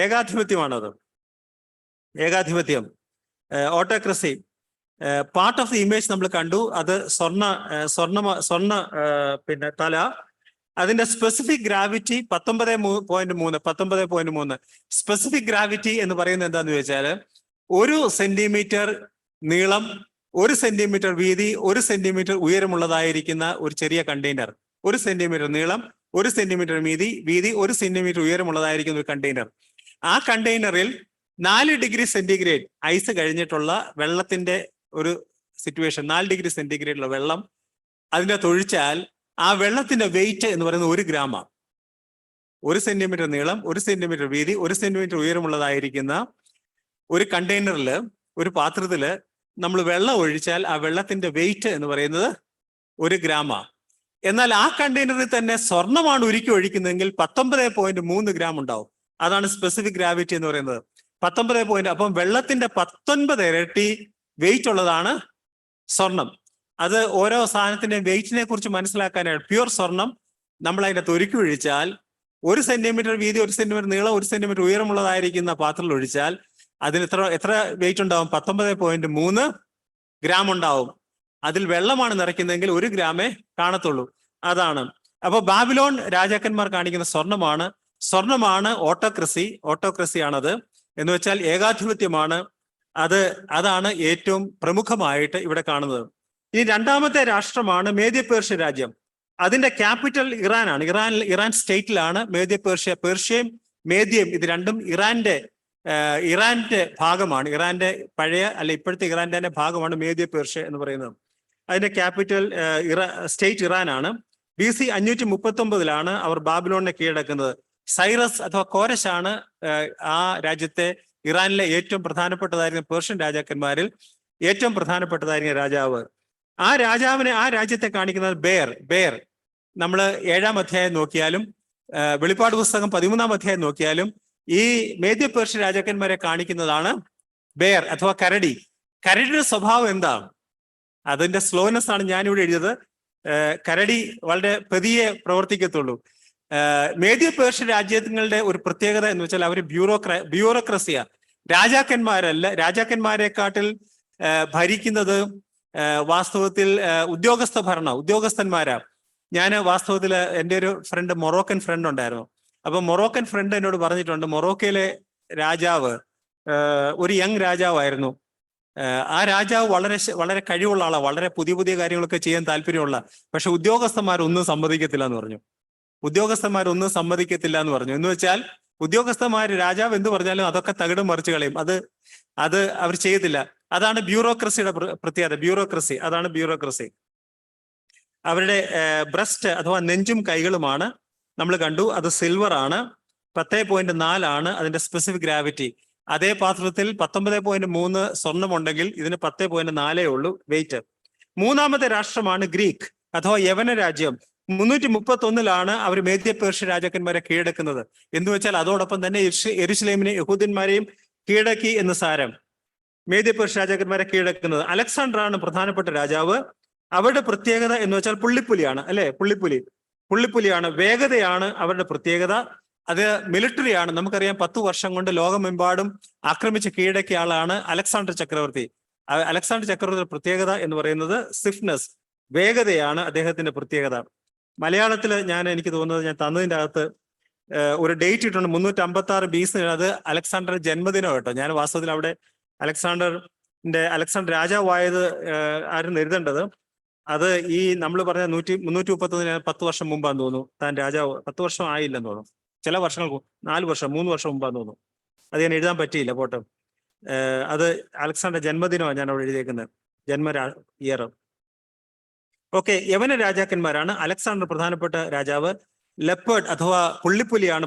ഏകാധിപത്യമാണത്. ഏകാധിപത്യം, autocracy. Part of the image നമ്മൾ കണ്ടു. അത് സ്വർണ്ണ പിന്നെ തല. അതിന്റെ സ്പെസിഫിക് ഗ്രാവിറ്റി 19.3. സ്പെസിഫിക് ഗ്രാവിറ്റി എന്ന് പറയുന്നത് എന്താന്ന് ചോദിച്ചാൽ, 1 സെന്റിമീറ്റർ നീളം, 1 സെന്റിമീറ്റർ വീതി, 1 സെന്റിമീറ്റർ ഉയരമുള്ളതായിരിക്കുന്ന ഒരു ചെറിയ കണ്ടെയ്നർ. 1 സെന്റിമീറ്റർ നീളം, 1 സെന്റിമീറ്റർ വീതി, 1 സെന്റിമീറ്റർ ഉയരമുള്ളതായിരിക്കുന്ന ഒരു കണ്ടെയ്നർ. ആ കണ്ടെയ്നറിൽ 4 ഡിഗ്രി സെന്റിഗ്രേഡ് ഐസ് കഴിഞ്ഞിട്ടുള്ള വെള്ളത്തിന്റെ ഒരു സിറ്റുവേഷൻ, 4 ഡിഗ്രി സെന്റിഗ്രേഡിലുള്ള വെള്ളം അതിൻ്റെ തൊഴിച്ചാൽ ആ വെള്ളത്തിന്റെ വെയിറ്റ് എന്ന് പറയുന്നത് 1 ഗ്രാമാണ്. 1 സെന്റിമീറ്റർ നീളം, 1 സെന്റിമീറ്റർ വീതി, 1 സെന്റിമീറ്റർ ഉയരമുള്ളതായിരിക്കുന്ന ഒരു കണ്ടെയ്നറിൽ, ഒരു പാത്രത്തില് നമ്മൾ വെള്ളം ഒഴിച്ചാൽ ആ വെള്ളത്തിന്റെ വെയിറ്റ് എന്ന് പറയുന്നത് 1 ഗ്രാമാണ്. എന്നാൽ ആ കണ്ടെയ്നറിൽ തന്നെ സ്വർണ്ണമാണ് ഉരുക്കി ഒഴിക്കുന്നതെങ്കിൽ 19.3 ഗ്രാം ഉണ്ടാവും. അതാണ് സ്പെസിഫിക് ഗ്രാവിറ്റി എന്ന് പറയുന്നത്. 19. അപ്പം വെള്ളത്തിന്റെ 19 ഇരട്ടി വെയിറ്റ് ഉള്ളതാണ് സ്വർണം. അത് ഓരോ സാധനത്തിന്റെയും വെയിറ്റിനെ കുറിച്ച് മനസ്സിലാക്കാനായിട്ട് പ്യുവർ സ്വർണം നമ്മൾ അതിൻ്റെ ഒരുക്കി ഒഴിച്ചാൽ 1 സെന്റിമീറ്റർ വീതി, 1 സെന്റിമീറ്റർ നീളം, 1 സെന്റിമീറ്റർ ഉയരമുള്ളതായിരിക്കുന്ന പാത്രത്തിൽ ഒഴിച്ചാൽ അതിന് എത്ര വെയിറ്റ് ഉണ്ടാവും? 19.3 ഗ്രാം ഉണ്ടാവും. അതിൽ വെള്ളമാണ് നിറയ്ക്കുന്നതെങ്കിൽ 1 ഗ്രാമേ കാണത്തുള്ളൂ. അതാണ്. അപ്പൊ ബാബിലോൺ രാജാക്കന്മാർ കാണിക്കുന്ന സ്വർണമാണ് ഓട്ടോക്രസിയാണത്. എന്ന് വെച്ചാൽ ഏകാധിപത്യമാണ്. അതാണ് ഏറ്റവും പ്രമുഖമായിട്ട് ഇവിടെ കാണുന്നത്. ഇനി 2ാമത്തെ രാഷ്ട്രമാണ് മേദ്യ പേർഷ്യ രാജ്യം. അതിന്റെ ക്യാപിറ്റൽ ഇറാനാണ്. ഇറാൻ സ്റ്റേറ്റിലാണ് പേർഷ്യയും മേദ്യയും ഇത് രണ്ടും ഇറാന്റെ ഭാഗമാണ്. ഇറാന്റെ പഴയ ഇപ്പോഴത്തെ ഇറാന്റെ തന്നെ ഭാഗമാണ് മേദ്യ പേർഷ്യ എന്ന് പറയുന്നത്. അതിന്റെ ക്യാപിറ്റൽ സ്റ്റേറ്റ് ഇറാനാണ്. BC 539 അവർ ബാബിലോണിനെ കീഴടക്കുന്നത്. സൈറസ് അഥവാ കോരശാണ് ആ രാജ്യത്തെ, ഇറാനിലെ ഏറ്റവും പ്രധാനപ്പെട്ടതായിരുന്ന പേർഷ്യൻ രാജാക്കന്മാരിൽ ഏറ്റവും പ്രധാനപ്പെട്ടതായിരുന്ന രാജാവ്. ആ രാജ്യത്തെ കാണിക്കുന്നത് ബെയർ. നമ്മൾ 7-ാം അധ്യായം നോക്കിയാലും വെളിപ്പാട് പുസ്തകം 13-ാം അധ്യായം നോക്കിയാലും ഈ മേദ്യ പേർഷ്യ രാജാക്കന്മാരെ കാണിക്കുന്നതാണ് ബെയർ അഥവാ കരടി. കരടിയുടെ സ്വഭാവം എന്താ? അതിന്റെ സ്ലോനെസ് ആണ് ഞാനിവിടെ എഴുതിയത്. കരടി വളരെ പതിയെ പ്രവർത്തിക്കത്തുള്ളൂ. മേദ്യ പേർഷ്യ രാജ്യങ്ങളുടെ ഒരു പ്രത്യേകത എന്ന് വെച്ചാൽ അവർ ബ്യൂറോക്രസിയാ. രാജാക്കന്മാരെക്കാട്ടിൽ ഭരിക്കുന്നത് വാസ്തവത്തിൽ ഉദ്യോഗസ്ഥന്മാരാ. ഞാൻ വാസ്തവത്തിൽ എൻ്റെ ഒരു മൊറോക്കൻ ഫ്രണ്ട് ഉണ്ടായിരുന്നു. അപ്പൊ മൊറോക്കൻ ഫ്രണ്ട് എന്നോട് പറഞ്ഞിട്ടുണ്ട്, മൊറോക്കയിലെ രാജാവ് ഒരു യങ് രാജാവായിരുന്നു. ആ രാജാവ് വളരെ കഴിവുള്ള ആളാണ്, വളരെ പുതിയ കാര്യങ്ങളൊക്കെ ചെയ്യാൻ താല്പര്യമുള്ള. പക്ഷെ ഉദ്യോഗസ്ഥന്മാരൊന്നും സമ്മതിക്കത്തില്ല എന്ന് പറഞ്ഞു. എന്ന് വെച്ചാൽ രാജാവ് എന്ത് പറഞ്ഞാലും അതൊക്കെ തകിടം മറിച്ച് കളയും. അത് അവർ ചെയ്യത്തില്ല. അതാണ് ബ്യൂറോക്രസിയുടെ പ്രത്യേകത. അതാണ് ബ്യൂറോക്രസി. അവരുടെ ബ്രസ്റ്റ് അഥവാ നെഞ്ചും കൈകളുമാണ് നമ്മൾ കണ്ടു. അത് സിൽവർ ആണ്. 10.4 ആണ് അതിന്റെ സ്പെസിഫിക് ഗ്രാവിറ്റി. അതേ പാത്രത്തിൽ 19.3 സ്വർണ്ണമുണ്ടെങ്കിൽ ഇതിന് 10.4 ഉള്ളൂ വെയിറ്റ്. 3ാമത്തെ രാഷ്ട്രമാണ് ഗ്രീക്ക് അഥവാ യവന രാജ്യം. 331 അവർ മേദ്യ പേർഷ്യ രാജാക്കന്മാരെ കീഴടക്കുന്നത്. എന്ന് വെച്ചാൽ അതോടൊപ്പം തന്നെ യെരുശലേമിനെ യഹൂദന്മാരെയും കീഴടക്കി എന്ന് സാരം. മേദ്യ പേർഷ്യ രാജാക്കന്മാരെ കീഴടക്കുന്നത് അലക്സാണ്ടർ ആണ് പ്രധാനപ്പെട്ട രാജാവ്. അവരുടെ പ്രത്യേകത എന്ന് വെച്ചാൽ പുള്ളിപ്പുലിയാണ്, അല്ലെ? പുള്ളിപ്പുലിയാണ്. വേഗതയാണ് അവരുടെ പ്രത്യേകത. അത് മിലിറ്ററിയാണ്. നമുക്കറിയാം 10 വർഷം കൊണ്ട് ലോകമെമ്പാടും ആക്രമിച്ച് കീഴടക്കിയ ആളാണ് അലക്സാണ്ടർ ചക്രവർത്തി. അലക്സാണ്ടർ ചക്രവർത്തിയുടെ പ്രത്യേകത എന്ന് പറയുന്നത് സ്വിഫ്റ്റ്നസ്, വേഗതയാണ് അദ്ദേഹത്തിന്റെ പ്രത്യേകത. മലയാളത്തിൽ എനിക്ക് തോന്നുന്നത് ഞാൻ തന്നതിൻ്റെ അകത്ത് ഒരു ഡേറ്റ് ഇട്ടുണ്ട്, 356 BC. അത് അലക്സാണ്ടർ ജന്മദിനം കേട്ടോ. ഞാൻ വാസ്തവത്തിൽ അവിടെ അലക്സാണ്ടർ രാജാവായത് ആരും എഴുതേണ്ടത്, അത് ഈ നമ്മൾ പറഞ്ഞ 331 10 വർഷം മുമ്പാന്ന് തോന്നുന്നു താൻ രാജാവ്. 10 വർഷം ആയില്ലെന്ന് തോന്നുന്നു, ചില വർഷങ്ങൾ 4 വർഷം 3 വർഷം മുമ്പാന്ന് തോന്നുന്നു. അത് ഞാൻ എഴുതാൻ പറ്റിയില്ല, പോട്ടെ. അത് അലക്സാണ്ടർ ജന്മദിനമാണ് ഞാൻ അവിടെ എഴുതിയേക്കുന്നത്, ഇയർ. ഓക്കെ, യവന രാജാക്കന്മാരാണ്. അലക്സാണ്ടർ പ്രധാനപ്പെട്ട രാജാവ്. ലെപ്പേർഡ് അഥവാ പുള്ളിപ്പുലിയാണ്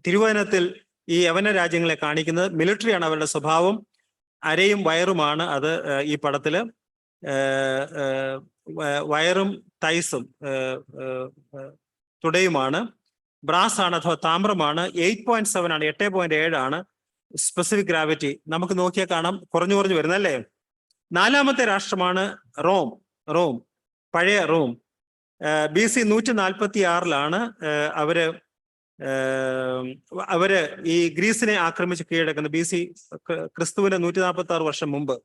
തിരുവചനത്തിൽ ഈ യവന രാജ്യങ്ങളെ കാണിക്കുന്നത്. മിലിറ്ററിയാണ് അവരുടെ സ്വഭാവം. അരയും വയറുമാണ് അത് ഈ പടത്തില്. വയറും തൈസും തുടയുമാണ്. ബ്രാസ് ആണ് അഥവാ താമ്രമാണ്. 8.7 ആണ്, 8.7 ആണ് സ്പെസിഫിക് ഗ്രാവിറ്റി. നമുക്ക് നോക്കിയാൽ കാണാം കുറഞ്ഞു വരുന്നല്ലേ. 4ാമത്തെ രാഷ്ട്രമാണ് റോം, പഴയ റോം. BC 146 അവര് ഈ ഗ്രീസിനെ ആക്രമിച്ച് കീഴടക്കുന്നത്. BC ക്രിസ്തുവിന്റെ 146 വർഷം മുമ്പ്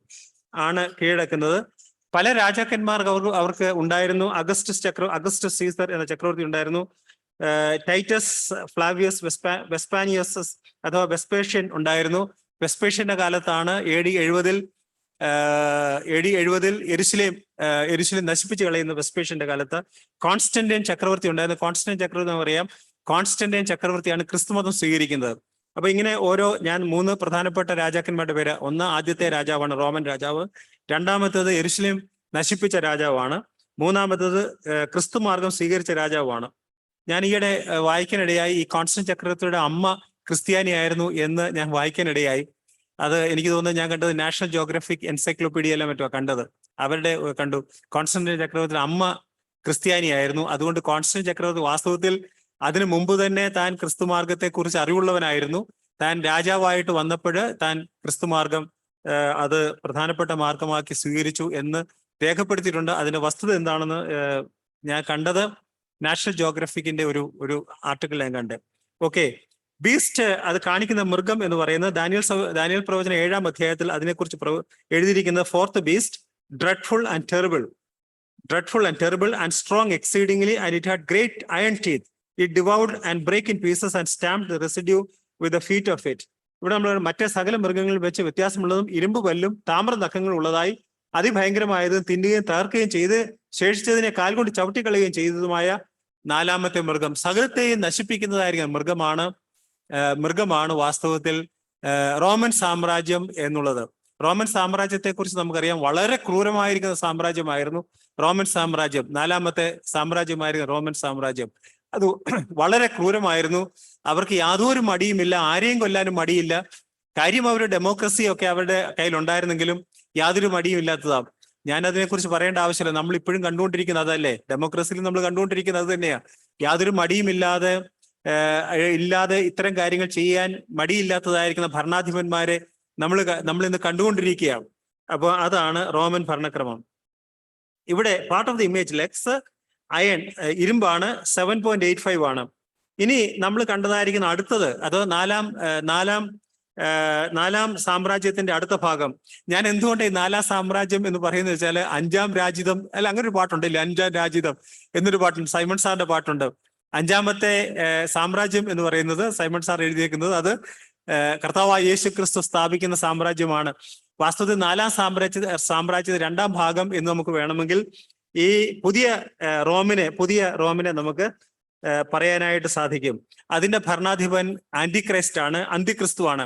ആണ് കീഴടക്കുന്നത്. പല രാജാക്കന്മാർക്ക് അവർക്ക് ഉണ്ടായിരുന്നു. അഗസ്റ്റസ് സീസർ എന്ന ചക്രവർത്തി ഉണ്ടായിരുന്നു. ടൈറ്റസ് ഫ്ലാവിയസ് വെസ്പാനിയസ് അഥവാ വെസ്പേഷ്യൻ ഉണ്ടായിരുന്നു. വെസ്പേഷ്യന്റെ കാലത്താണ് AD 70 യെരുശലേം നശിപ്പിച്ചു കളയുന്ന വെസ്പേഷ്യന്റെ കാലത്ത്. കോൺസ്റ്റന്റൈൻ ചക്രവർത്തി ഉണ്ടായിരുന്നു. കോൺസ്റ്റന്റൈൻ ചക്രവർത്തി പറയാം, കോൺസ്റ്റന്റൈൻ ചക്രവർത്തിയാണ് ക്രിസ്തുമതം സ്വീകരിക്കുന്നത്. അപ്പൊ ഇങ്ങനെ ഞാൻ 3 പ്രധാനപ്പെട്ട രാജാക്കന്മാരുടെ പേര്. ആദ്യത്തെ രാജാവാണ് റോമൻ രാജാവ്. 2ാമത്തേത് യെരുശലേം നശിപ്പിച്ച രാജാവാണ്. 3ാമത്തേത് ക്രിസ്തു മാർഗം സ്വീകരിച്ച രാജാവാണ്. ഞാൻ ഈയിടെ വായിക്കാനിടയായി ഈ കോൺസ്റ്റന്റൈൻ ചക്രവർത്തിയുടെ അമ്മ ക്രിസ്ത്യാനിയായിരുന്നു എന്ന് ഞാൻ വായിക്കാനിടയായി. അത് എനിക്ക് തോന്നുന്നത് ഞാൻ കണ്ടത് നാഷണൽ ജിയോഗ്രഫിക് എൻസൈക്ലോപീഡിയയിലെ മറ്റോ കണ്ടത്. കണ്ടു കോൺസ്റ്റന്റൈൻ ചക്രവർത്തിയുടെ അമ്മ ക്രിസ്ത്യാനിയായിരുന്നു. അതുകൊണ്ട് കോൺസ്റ്റന്റൈൻ ചക്രവർത്തി വാസ്തവത്തിൽ അതിനു മുമ്പ് തന്നെ താൻ ക്രിസ്തുമാർഗത്തെ കുറിച്ച് അറിവുള്ളവനായിരുന്നു. താൻ രാജാവായിട്ട് വന്നപ്പോൾ താൻ ക്രിസ്തുമാർഗം അത് പ്രധാനപ്പെട്ട മാർഗമാക്കി സ്വീകരിച്ചു എന്ന് രേഖപ്പെടുത്തിയിട്ടുണ്ട്. അതിന്റെ വസ്തുത എന്താണെന്ന് ഞാൻ കണ്ടത് നാഷണൽ ജിയോഗ്രഫിക്കിന്റെ ഒരു ആർട്ടിക്കിൾ ഞാൻ കണ്ടത്. ഓക്കെ, ബീസ്റ്റ് അത് കാണിക്കുന്ന മൃഗം എന്ന് പറയുന്നത് ദാനിയേൽ പ്രവചനം 7-ാം അധ്യായത്തിൽ അതിനെക്കുറിച്ച് എഴുതിയിരിക്കുന്നത്. 4th beast, dreadful and terrible and strong exceedingly, and it had great iron teeth. It devoured and brake in pieces and stamped the residue with the feet of it. ഇവിടെ നമ്മൾ മറ്റേ സകല മൃഗങ്ങളിൽ വെച്ച് വ്യത്യാസമുള്ളതും ഇരുമ്പ് പല്ലും താമ്ര നഖങ്ങളും ഉള്ളതായി അതിഭയങ്കരമായതും തിന്നുകയും തകർക്കുകയും ചെയ്ത് ശേഷിച്ചതിനെ കാൽ കൊണ്ട് ചവിട്ടിക്കളയുകയും ചെയ്തതുമായ 4ാമത്തെ മൃഗം. സകലത്തെയും നശിപ്പിക്കുന്നതായിരിക്കും മൃഗമാണ് വാസ്തവത്തിൽ റോമൻ സാമ്രാജ്യം എന്നുള്ളത്. റോമൻ സാമ്രാജ്യത്തെ കുറിച്ച് നമുക്കറിയാം, വളരെ ക്രൂരമായിരിക്കുന്ന സാമ്രാജ്യമായിരുന്നു റോമൻ സാമ്രാജ്യം. 4ാമത്തെ സാമ്രാജ്യമായിരുന്നു റോമൻ സാമ്രാജ്യം. അത് വളരെ ക്രൂരമായിരുന്നു. അവർക്ക് യാതൊരു മടിയുമില്ല, ആരെയും കൊല്ലാനും മടിയില്ല. കാര്യം അവരുടെ ഡെമോക്രസി ഒക്കെ അവരുടെ കയ്യിലുണ്ടായിരുന്നെങ്കിലും യാതൊരു മടിയും ഇല്ലാത്തതാണ്. ഞാൻ അതിനെക്കുറിച്ച് പറയേണ്ട ആവശ്യമില്ല, നമ്മൾ ഇപ്പോഴും കണ്ടുകൊണ്ടിരിക്കുന്നത് അതല്ലേ. ഡെമോക്രസിയിൽ നമ്മൾ കണ്ടുകൊണ്ടിരിക്കുന്നത് അത് തന്നെയാണ്. യാതൊരു മടിയുമില്ലാതെ ഇത്തരം കാര്യങ്ങൾ ചെയ്യാൻ മടിയില്ലാത്തതായിരിക്കുന്ന ഭരണാധിപന്മാരെ നമ്മൾ ഇന്ന് കണ്ടുകൊണ്ടിരിക്കുകയാണ്. അപ്പോൾ അതാണ് റോമൻ ഭരണക്രമം. ഇവിടെ part of the image legs iron, ഇരുമ്പാണ്. 7.85 ആണ്. ഇനി നമ്മൾ കണ്ടതായിരിക്കുന്ന അടുത്തത്, അത് നാലാം സാമ്രാജ്യത്തിന്റെ അടുത്ത ഭാഗം. ഞാൻ എന്തുകൊണ്ട് ഈ 4ാം സാമ്രാജ്യം എന്ന് പറയുന്നത് വെച്ചാൽ 5ാം രാജിതം, അല്ല അങ്ങനെ ഒരു പാട്ടുണ്ടല്ലേ, 5ാം രാജിതം എന്നൊരു പാട്ടുണ്ട്, സൈമൺ സാറിന്റെ പാട്ടുണ്ട്. 5ാമത്തെ സാമ്രാജ്യം എന്ന് പറയുന്നത് സൈമൺ സാർ എഴുതിയേക്കുന്നത് അത് കർത്താവായ യേശു ക്രിസ്തു സ്ഥാപിക്കുന്ന സാമ്രാജ്യമാണ്. വാസ്തവത്തിൽ 4ാം സാമ്രാജ്യത്തിന്റെ 2ാം ഭാഗം എന്ന് നമുക്ക് വേണമെങ്കിൽ ഈ പുതിയ റോമിനെ നമുക്ക് പറയാനായിട്ട് സാധിക്കും. അതിന്റെ ഭരണാധിപൻ അന്തിക്രിസ്തു ആണ്.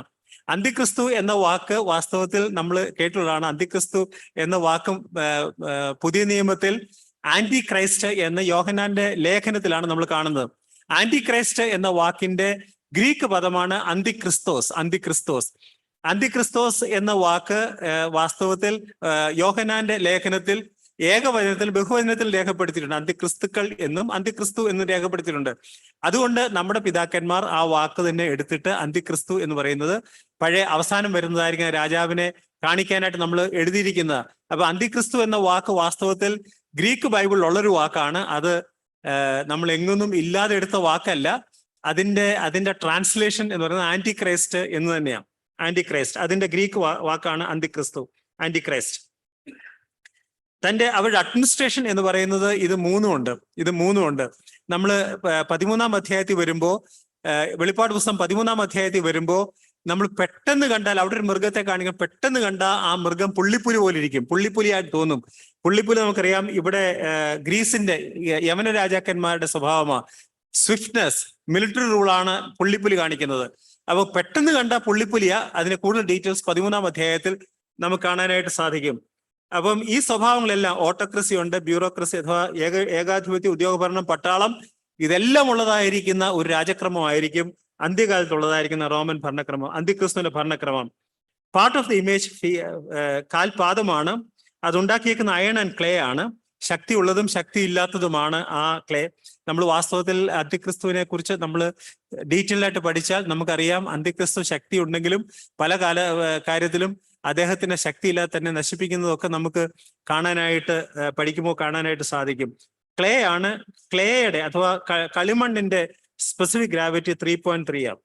അന്തിക്രിസ്തു എന്ന വാക്ക് വാസ്തവത്തിൽ നമ്മൾ കേട്ടുള്ളതാണ്. അന്തിക്രിസ്തു എന്ന വാക്കും പുതിയ നിയമത്തിൽ ആന്റി ക്രൈസ്റ്റ് എന്ന യോഹന്നാന്റെ ലേഖനത്തിലാണ് നമ്മൾ കാണുന്നത്. ആന്റി ക്രൈസ്റ്റ് എന്ന വാക്കിന്റെ ഗ്രീക്ക് പദമാണ് അന്തിക്രിസ്തോസ് എന്ന വാക്ക് വാസ്തവത്തിൽ യോഹന്നാന്റെ ലേഖനത്തിൽ ഏകവചനത്തിൽ ബഹുവചനത്തിൽ രേഖപ്പെടുത്തിയിട്ടുണ്ട്. അന്തിക്രിസ്തുക്കൾ എന്നും അന്തിക്രിസ്തു എന്നും രേഖപ്പെടുത്തിയിട്ടുണ്ട്. അതുകൊണ്ട് നമ്മുടെ പിതാക്കന്മാർ ആ വാക്ക് തന്നെ എടുത്തിട്ട് അന്തിക്രിസ്തു എന്ന് പറയുന്നത് പഴയ അവസാനം വരുന്നതായിരിക്കും രാജാവിനെ കാണിക്കാനായിട്ട് നമ്മൾ എഴുതിയിരിക്കുന്നത്. അപ്പൊ അന്തിക്രിസ്തു എന്ന വാക്ക് വാസ്തവത്തിൽ ഗ്രീക്ക് ബൈബിളിൽ ഉള്ളൊരു വാക്കാണ്. അത് നമ്മൾ എങ്ങൊന്നും ഇല്ലാതെ എടുത്ത വാക്കല്ല. അതിന്റെ ട്രാൻസ്ലേഷൻ എന്ന് പറയുന്നത് ആന്റി ക്രൈസ്റ്റ് എന്ന് തന്നെയാണ്. ആന്റി ക്രൈസ്റ്റ് അതിന്റെ ഗ്രീക്ക് വാക്കാണ് ആന്റിക്രൈസ്റ്റ്. അവരുടെ അഡ്മിനിസ്ട്രേഷൻ എന്ന് പറയുന്നത് ഇത് മൂന്നുമുണ്ട്. നമ്മൾ 13-ാം അധ്യായത്തിൽ വരുമ്പോ, വെളിപ്പാട് പുസ്തകം 13-ാം അധ്യായത്തിൽ വരുമ്പോ നമ്മൾ പെട്ടെന്ന് കണ്ടാൽ അവിടെ ഒരു മൃഗത്തെ കാണിക്കും. പെട്ടെന്ന് കണ്ട ആ മൃഗം പുള്ളിപ്പുലി പോലെ ഇരിക്കും, പുള്ളിപ്പുലിയായിട്ട് തോന്നും. പുള്ളിപ്പുലി നമുക്കറിയാം ഇവിടെ ഗ്രീസിന്റെ യമന രാജാക്കന്മാരുടെ സ്വഭാവമാണ്. സ്വിഫ്റ്റ്നെസ്, മിലിറ്ററി റൂളാണ് പുള്ളിപ്പുലി കാണിക്കുന്നത്. അപ്പൊ പെട്ടെന്ന് കണ്ട പുള്ളിപ്പുലിയ. അതിന് കൂടുതൽ ഡീറ്റെയിൽസ് 13-ാം അധ്യായത്തിൽ നമുക്ക് കാണാനായിട്ട് സാധിക്കും. അപ്പം ഈ സ്വഭാവങ്ങളെല്ലാം, ഓട്ടോക്രസി ഉണ്ട്, ബ്യൂറോക്രസി അഥവാ ഏകാധിപത്യ, ഉദ്യോഗഭരണം, പട്ടാളം, ഇതെല്ലാം ഉള്ളതായിരിക്കുന്ന ഒരു രാജക്രമമായിരിക്കും അന്ത്യകാലത്തുള്ളതായിരിക്കുന്ന റോമൻ ഭരണക്രമം, അന്ത്യക്രിസ്തുവിന്റെ ഭരണക്രമം. പാർട്ട് ഓഫ് ദി ഇമേജ് കാൽപാദമാണ്. അതുണ്ടാക്കിയേക്കുന്ന അയൺ ആൻഡ് ക്ലേ ആണ്. ശക്തി ഉള്ളതും ശക്തി ഇല്ലാത്തതുമാണ് ആ ക്ലേ. നമ്മൾ വാസ്തവത്തിൽ അന്ത്യക്രിസ്തുവിനെ കുറിച്ച് നമ്മൾ ഡീറ്റെയിൽ ആയിട്ട് പഠിച്ചാൽ നമുക്കറിയാം, അന്ത്യക്രിസ്തു ശക്തി ഉണ്ടെങ്കിലും പല കാര്യത്തിലും അദ്ദേഹത്തിന്റെ ശക്തിയില്ലാതെ തന്നെ നശിപ്പിക്കുന്നതൊക്കെ നമുക്ക് പഠിക്കുമ്പോൾ കാണാനായിട്ട് സാധിക്കും. ക്ലേ ആണ്. ക്ലേയുടെ അഥവാ കളിമണ്ണിന്റെ സ്പെസിഫിക് ഗ്രാവിറ്റി 3.3 ആണ്.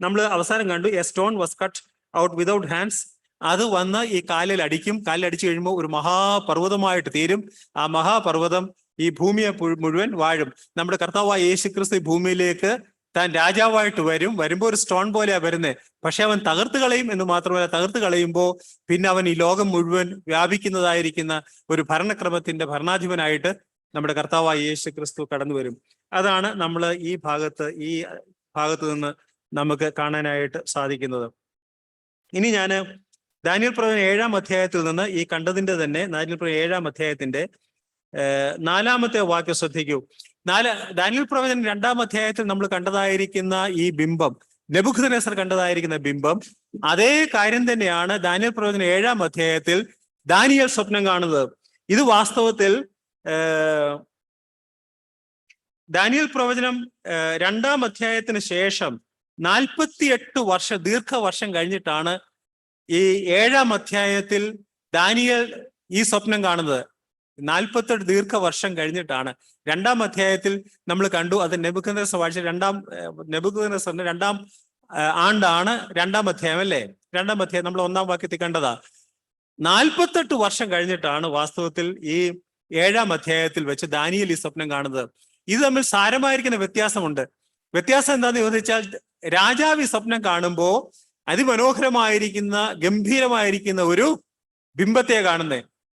നമ്മൾ അവസാനം കണ്ടു, A stone was cut out without hands. അത് വന്ന് ഈ കാലിൽ അടിക്കും. കാലിലടിച്ചു കഴിയുമ്പോൾ ഒരു മഹാപർവ്വതമായിട്ട് തീരും. ആ മഹാപർവ്വതം ഈ ഭൂമിയെ മുഴുവൻ വാഴും. നമ്മുടെ കർത്താവായ യേശുക്രിസ്തു ഭൂമിയിലേക്ക് താൻ രാജാവായിട്ട് വരുമ്പോൾ ഒരു സ്റ്റോൺ പോലെയാ വരുന്നത്. പക്ഷെ അവൻ തകർത്ത് കളയും എന്ന് മാത്രമല്ല, തകർത്ത് കളയുമ്പോൾ പിന്നെ അവൻ ഈ ലോകം മുഴുവൻ വ്യാപിക്കുന്നതായിരിക്കുന്ന ഒരു ഭരണക്രമത്തിന്റെ ഭരണാധിപനായിട്ട് നമ്മുടെ കർത്താവായ യേശുക്രിസ്തു കടന്നു വരും. അതാണ് നമ്മൾ ഈ ഭാഗത്ത് നിന്ന് നമുക്ക് കാണാനായിട്ട് സാധിക്കുന്നത്. ഇനി ഞാൻ ദാനിയേൽ പ്രവചനം 7-ാം അധ്യായത്തിൽ നിന്ന് ഈ കണ്ടതിന്റെ തന്നെ ദാനിയേൽ പ്രവചനം 7-ാം അധ്യായത്തിന്റെ 4-ാമത്തെ വാക്യം ശ്രദ്ധിക്കൂ. ദാനിയേൽ പ്രവചനം 2-ാം അധ്യായത്തിൽ നമ്മൾ കണ്ടതായിരിക്കുന്ന ഈ ബിംബം, നെബൂഖദ്നേസർ കണ്ടതായിരിക്കുന്ന ബിംബം, അതേ കാര്യം തന്നെയാണ് ദാനിയേൽ പ്രവചനം 7-ാം അധ്യായത്തിൽ ദാനിയേൽ സ്വപ്നം കാണുന്നത്. ഇത് വാസ്തവത്തിൽ ദാനിയേൽ പ്രവചനം 2-ാം അധ്യായത്തിന് ശേഷം 48 ദീർഘവർഷം കഴിഞ്ഞിട്ടാണ് ഈ 7-ാം അധ്യായത്തിൽ ദാനിയേൽ ഈ സ്വപ്നം കാണുന്നത്. 48 ദീർഘവർഷം കഴിഞ്ഞിട്ടാണ്. 2-ാം അധ്യായത്തിൽ നമ്മൾ കണ്ടു, അത് നെബൂഖദ്നേസർ വാഴ്ച നെബൂഖദ്നേസറിന്റെ 2-ാം ആണ്ടാണ് 2-ാം അധ്യായം, അല്ലേ? 2-ാം അധ്യായം നമ്മൾ 1-ാം വാക്യത്തിൽ കണ്ടതാ. 48 വർഷം കഴിഞ്ഞിട്ടാണ് വാസ്തവത്തിൽ ഈ 7-ാം അധ്യായത്തിൽ വെച്ച് ദാനിയേൽ ഈ സ്വപ്നം കാണുന്നത്. ഇത് തമ്മിൽ സാരമായിരിക്കുന്ന വ്യത്യാസമുണ്ട്. വ്യത്യാസം എന്താന്ന് ചോദിച്ചാൽ, രാജാവ് ഈ സ്വപ്നം കാണുമ്പോൾ അതിമനോഹരമായിരിക്കുന്ന ഗംഭീരമായിരിക്കുന്ന ഒരു ബിംബത്തെ കാണുന്നേ.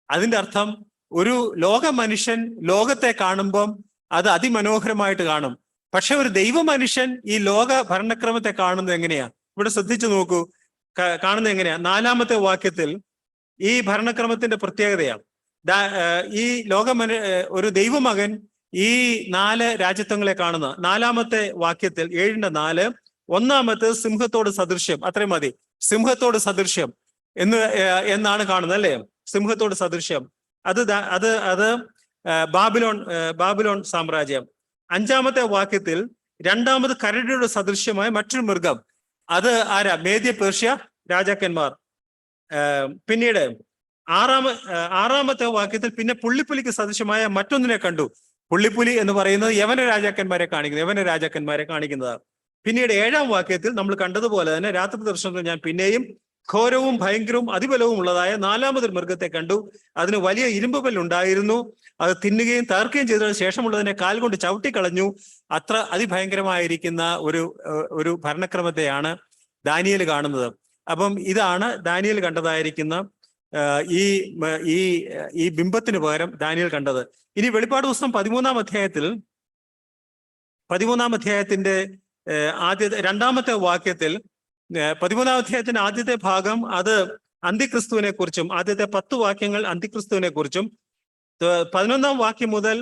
അതിന്റെ അർത്ഥം ഒരു ലോക മനുഷ്യൻ ലോകത്തെ കാണുമ്പം അത് അതിമനോഹരമായിട്ട് കാണും. പക്ഷെ ഒരു ദൈവ മനുഷ്യൻ ഈ ലോക ഭരണക്രമത്തെ കാണുന്നത് എങ്ങനെയാ? ഇവിടെ ശ്രദ്ധിച്ചു നോക്കൂ, കാണുന്നത് എങ്ങനെയാ? 4-ാമത്തെ വാക്യത്തിൽ ഈ ഭരണക്രമത്തിന്റെ പ്രത്യേകതയാണ്. ഈ ഒരു ദൈവമകൻ ഈ 4 രാജ്യത്വങ്ങളെ കാണുന്ന 4-ാമത്തെ വാക്യത്തിൽ 7-4, 1-ാമത്തെ സിംഹത്തോട് സദൃശ്യം, അത്രയും മതി. സിംഹത്തോട് സദൃശ്യം എന്നാണ് കാണുന്നത്, അല്ലേ? സിംഹത്തോട് സദൃശ്യം. അത് ബാബിലോൺ സാമ്രാജ്യം. 5-ാമത്തെ വാക്യത്തിൽ 2-ാമത് കരടിയുടെ സദൃശ്യമായ മറ്റൊരു മൃഗം, അത് ആരാ? മേദ്യ പേർഷ്യ രാജാക്കന്മാർ. പിന്നീട് 6-ാമത്തെ വാക്യത്തിൽ പിന്നെ പുള്ളിപ്പുലിക്ക് സദൃശ്യമായ മറ്റൊന്നിനെ കണ്ടു. പുള്ളിപ്പുലി എന്ന് പറയുന്നത് യവന രാജാക്കന്മാരെ കാണിക്കുന്നതാണ്. പിന്നീട് 7-ാം വാക്യത്തിൽ നമ്മൾ കണ്ടതുപോലെ തന്നെ രാത്രി ദർശനത്തിൽ ഞാൻ പിന്നെയും ഘോരവും ഭയങ്കരവും അതിബലവും ഉള്ളതായ 4-ാമതൊരു മൃഗത്തെ കണ്ടു. അതിന് വലിയ ഇരുമ്പ് പല്ലുണ്ടായിരുന്നു. അത് തിന്നുകയും തകർക്കുകയും ചെയ്തതിനു ശേഷമുള്ളതിനെ കാൽ കൊണ്ട് ചവിട്ടിക്കളഞ്ഞു. അത്ര അതിഭയങ്കരമായിരിക്കുന്ന ഒരു ഭരണക്രമത്തെയാണ് ദാനിയേൽ കാണുന്നത്. അപ്പം ഇതാണ് ദാനിയേൽ കണ്ടതായിരിക്കുന്ന ഈ ബിംബത്തിന് പകരം ദാനിയേൽ കണ്ടത്. ഇനി വെളിപ്പാട് പുസ്തകം 13-ാം അധ്യായത്തിന്റെ 2-ാമത്തെ വാക്യത്തിൽ 13-ാം അധ്യായത്തിന്റെ ആദ്യത്തെ ഭാഗം അത് അന്തിക്രിസ്തുവിനെ കുറിച്ചും, ആദ്യത്തെ 10 വാക്യങ്ങൾ അന്തിക്രിസ്തുവിനെ കുറിച്ചും, 11-ാം വാക്യം മുതൽ